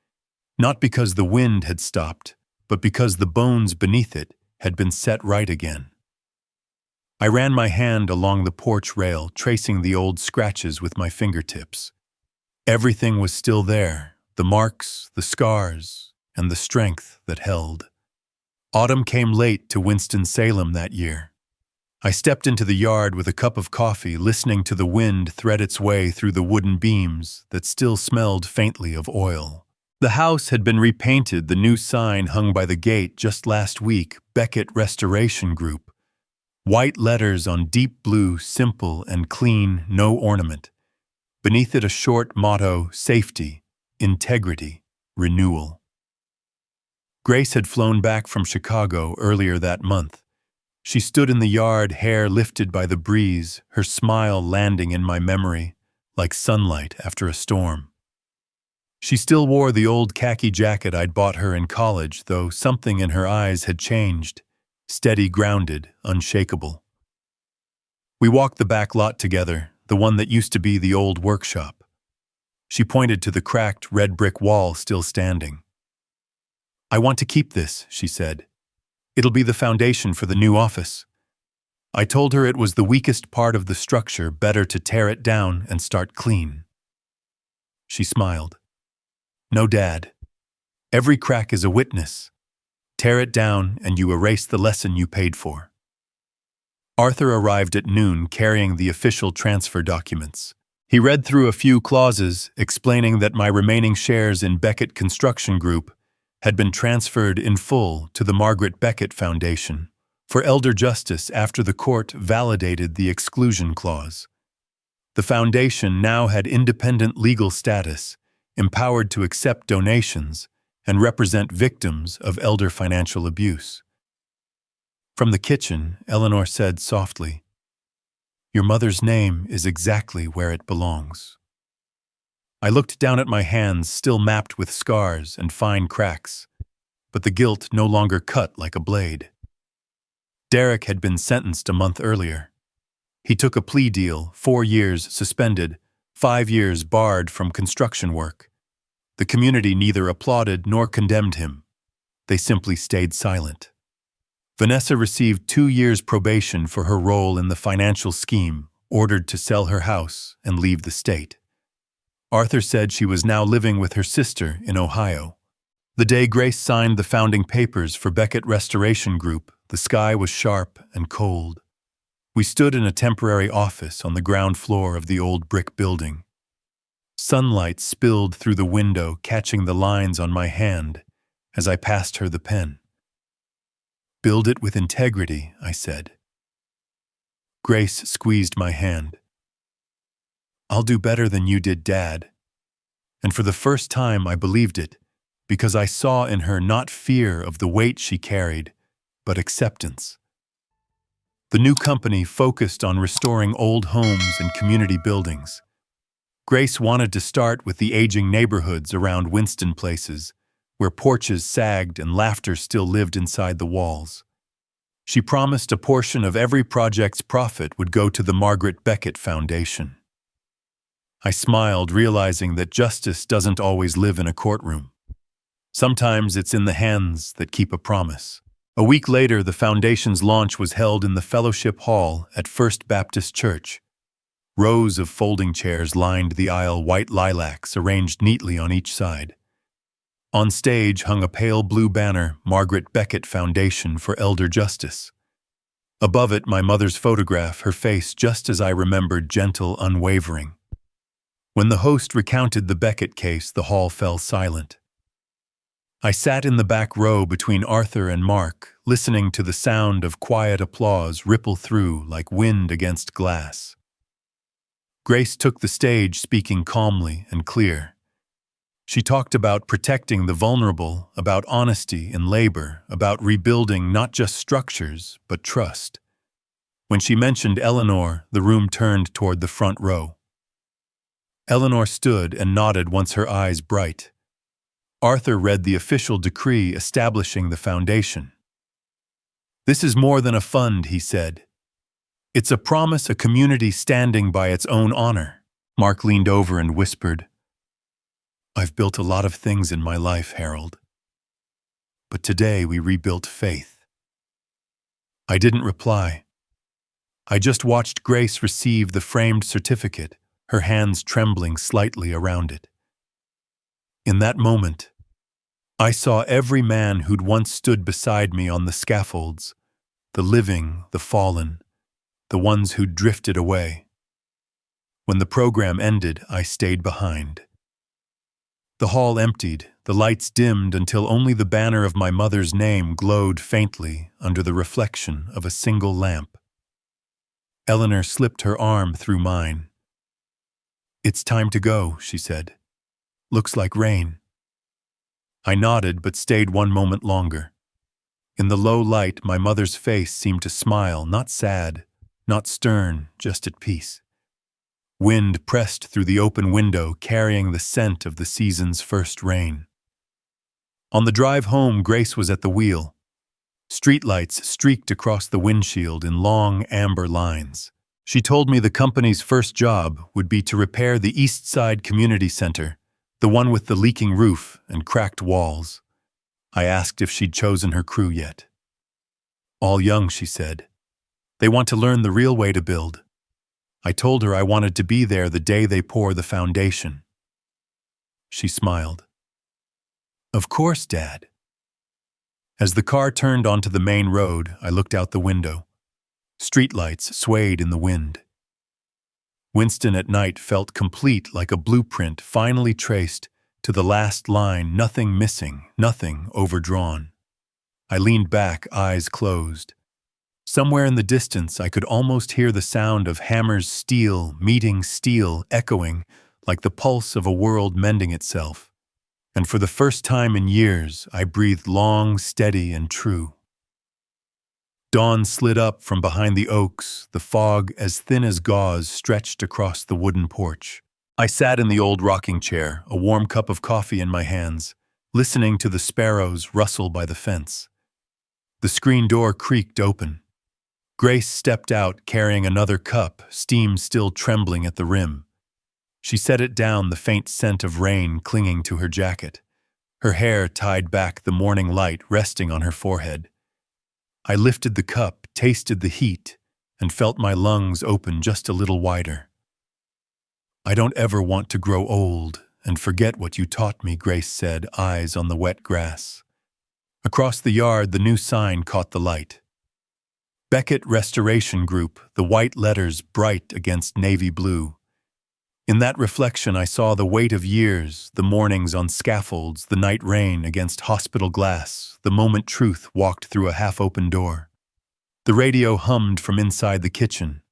Not because the wind had stopped, but because the bones beneath it had been set right again. I ran my hand along the porch rail, tracing the old scratches with my fingertips. Everything was still there, the marks, the scars, and the strength that held. Autumn came late to Winston-Salem that year. I stepped into the yard with a cup of coffee, listening to the wind thread its way through the wooden beams that still smelled faintly of oil. The house had been repainted, the new sign hung by the gate just last week, Beckett Restoration Group. White letters on deep blue, simple and clean, no ornament. Beneath it a short motto, safety, integrity, renewal. Grace had flown back from Chicago earlier that month. She stood in the yard, hair lifted by the breeze, her smile landing in my memory, like sunlight after a storm. She still wore the old khaki jacket I'd bought her in college, though something in her eyes had changed, steady, grounded, unshakable. We walked the back lot together, the one that used to be the old workshop. She pointed to the cracked red brick wall still standing. "I want to keep this," she said. "It'll be the foundation for the new office." I told her it was the weakest part of the structure, better to tear it down and start clean. She smiled. "No, Dad. Every crack is a witness. Tear it down and you erase the lesson you paid for." Arthur arrived at noon carrying the official transfer documents. He read through a few clauses, explaining that my remaining shares in Beckett Construction Group had been transferred in full to the Margaret Beckett Foundation for elder justice after the court validated the exclusion clause. The foundation now had independent legal status, empowered to accept donations and represent victims of elder financial abuse. From the kitchen, Eleanor said softly, "Your mother's name is exactly where it belongs." I looked down at my hands, still mapped with scars and fine cracks, but the guilt no longer cut like a blade. Derek had been sentenced a month earlier. He took a plea deal, 4 years suspended, 5 years barred from construction work. The community neither applauded nor condemned him. They simply stayed silent. Vanessa received 2 years probation for her role in the financial scheme, ordered to sell her house and leave the state. Arthur said she was now living with her sister in Ohio. The day Grace signed the founding papers for Beckett Restoration Group, the sky was sharp and cold. We stood in a temporary office on the ground floor of the old brick building. Sunlight spilled through the window, catching the lines on my hand as I passed her the pen. Build it with integrity, I said. Grace squeezed my hand. I'll do better than you did, Dad. And for the first time I believed it, because I saw in her not fear of the weight she carried, but acceptance. The new company focused on restoring old homes and community buildings. Grace wanted to start with the aging neighborhoods around Winston Places, where porches sagged and laughter still lived inside the walls. She promised a portion of every project's profit would go to the Margaret Beckett Foundation. I smiled, realizing that justice doesn't always live in a courtroom. Sometimes it's in the hands that keep a promise. A week later, the foundation's launch was held in the Fellowship Hall at First Baptist Church. Rows of folding chairs lined the aisle, white lilacs arranged neatly on each side. On stage hung a pale blue banner, Margaret Beckett Foundation for Elder Justice. Above it, my mother's photograph, her face just as I remembered, gentle, unwavering. When the host recounted the Beckett case, the hall fell silent. I sat in the back row between Arthur and Mark, listening to the sound of quiet applause ripple through like wind against glass. Grace took the stage, speaking calmly and clear. She talked about protecting the vulnerable, about honesty in labor, about rebuilding not just structures, but trust. When she mentioned Eleanor, the room turned toward the front row. Eleanor stood and nodded, once her eyes bright. Arthur read the official decree establishing the foundation. "This is more than a fund," he said. "It's a promise, a community standing by its own honor." Mark leaned over and whispered, "I've built a lot of things in my life, Harold. But today we rebuilt faith." I didn't reply. I just watched Grace receive the framed certificate, her hands trembling slightly around it. In that moment, I saw every man who'd once stood beside me on the scaffolds, the living, the fallen, the ones who'd drifted away. When the program ended, I stayed behind. The hall emptied, the lights dimmed until only the banner of my mother's name glowed faintly under the reflection of a single lamp. Eleanor slipped her arm through mine. "It's time to go," she said. "Looks like rain." I nodded but stayed one moment longer. In the low light, my mother's face seemed to smile, not sad, not stern, just at peace. Wind pressed through the open window, carrying the scent of the season's first rain. On the drive home, Grace was at the wheel. Streetlights streaked across the windshield in long amber lines. She told me the company's first job would be to repair the East Side Community Center, the one with the leaking roof and cracked walls. I asked if she'd chosen her crew yet. "All young," she said. "They want to learn the real way to build." I told her I wanted to be there the day they pour the foundation. She smiled. "Of course, Dad." As the car turned onto the main road, I looked out the window. Streetlights swayed in the wind. Winston at night felt complete, like a blueprint finally traced to the last line, nothing missing, nothing overdrawn. I leaned back, eyes closed. Somewhere in the distance, I could almost hear the sound of hammers steel meeting steel, echoing like the pulse of a world mending itself. And for the first time in years, I breathed long, steady, and true. Dawn slid up from behind the oaks, the fog as thin as gauze stretched across the wooden porch. I sat in the old rocking chair, a warm cup of coffee in my hands, listening to the sparrows rustle by the fence. The screen door creaked open. Grace stepped out carrying another cup, steam still trembling at the rim. She set it down, the faint scent of rain clinging to her jacket. Her hair tied back, the morning light resting on her forehead. I lifted the cup, tasted the heat, and felt my lungs open just a little wider. "I don't ever want to grow old and forget what you taught me," Grace said, eyes on the wet grass. Across the yard, the new sign caught the light. Beckett Restoration Group, the white letters bright against navy blue. In that reflection, I saw the weight of years, the mornings on scaffolds, the night rain against hospital glass, the moment truth walked through a half-open door. The radio hummed from inside the kitchen,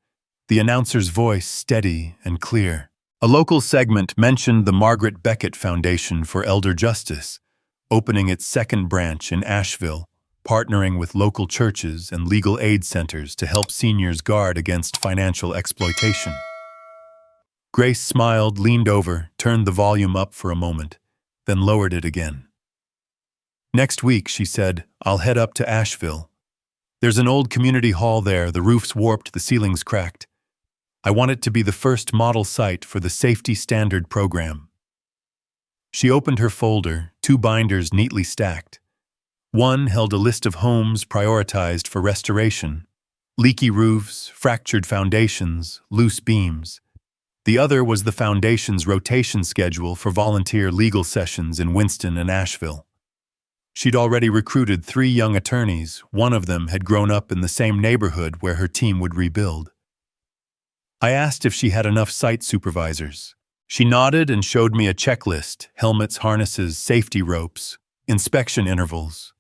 the announcer's voice steady and clear. A local segment mentioned the Margaret Beckett Foundation for Elder Justice, opening its second branch in Asheville, partnering with local churches and legal aid centers to help seniors guard against financial exploitation. Grace smiled, leaned over, turned the volume up for a moment, then lowered it again. Next week, she said, I'll head up to Asheville. There's an old community hall there, the roof's warped, the ceiling's cracked. I want it to be the first model site for the Safety Standard program. She opened her folder, 2 binders neatly stacked. One held a list of homes prioritized for restoration: leaky roofs, fractured foundations, loose beams. The other was the foundation's rotation schedule for volunteer legal sessions in Winston and Asheville. She'd already recruited 3 young attorneys. One of them had grown up in the same neighborhood where her team would rebuild. I asked if she had enough site supervisors. She nodded and showed me a checklist: helmets, harnesses, safety ropes, inspection intervals.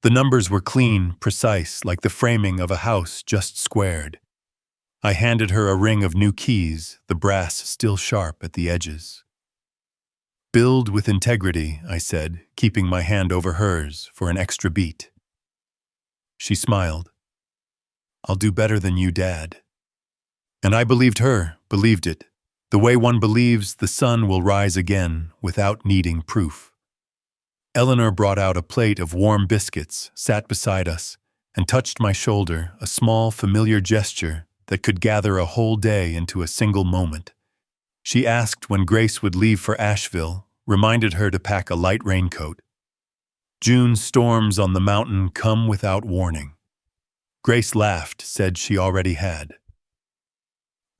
The numbers were clean, precise, like the framing of a house just squared. I handed her a ring of new keys, the brass still sharp at the edges. Build with integrity, I said, keeping my hand over hers for an extra beat. She smiled. I'll do better than you, Dad. And I believed her, believed it, the way one believes the sun will rise again without needing proof. Eleanor brought out a plate of warm biscuits, sat beside us, and touched my shoulder, a small, familiar gesture that could gather a whole day into a single moment. She asked when Grace would leave for Asheville, reminded her to pack a light raincoat. June storms on the mountain come without warning. Grace laughed, said she already had.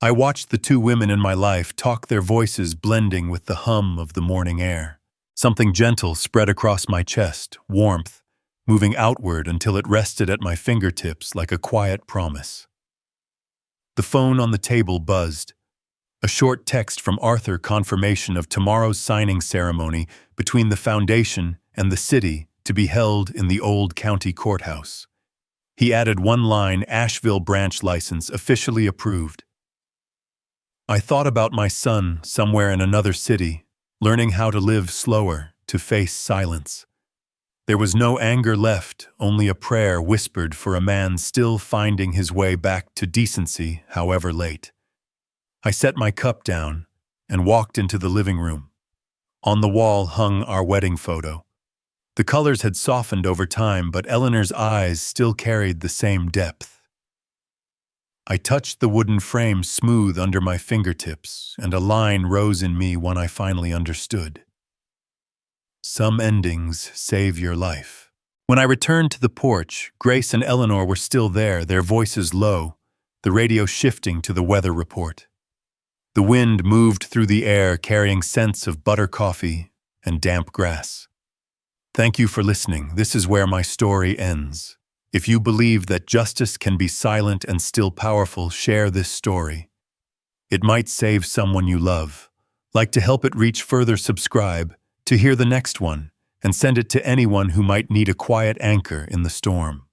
I watched the 2 women in my life talk, their voices blending with the hum of the morning air. Something gentle spread across my chest, warmth, moving outward until it rested at my fingertips like a quiet promise. The phone on the table buzzed. A short text from Arthur, confirmation of tomorrow's signing ceremony between the foundation and the city to be held in the old county courthouse. He added one line: Asheville branch license officially approved. I thought about my son somewhere in another city, learning how to live slower, to face silence. There was no anger left, only a prayer whispered for a man still finding his way back to decency, however late. I set my cup down and walked into the living room. On the wall hung our wedding photo. The colors had softened over time, but Eleanor's eyes still carried the same depth. I touched the wooden frame smooth under my fingertips, and a line rose in me when I finally understood. Some endings save your life. When I returned to the porch, Grace and Eleanor were still there, their voices low, the radio shifting to the weather report. The wind moved through the air, carrying scents of butter coffee and damp grass. Thank you for listening. This is where my story ends. If you believe that justice can be silent and still powerful, share this story. It might save someone you love. Like to help it reach further, subscribe to hear the next one, and send it to anyone who might need a quiet anchor in the storm.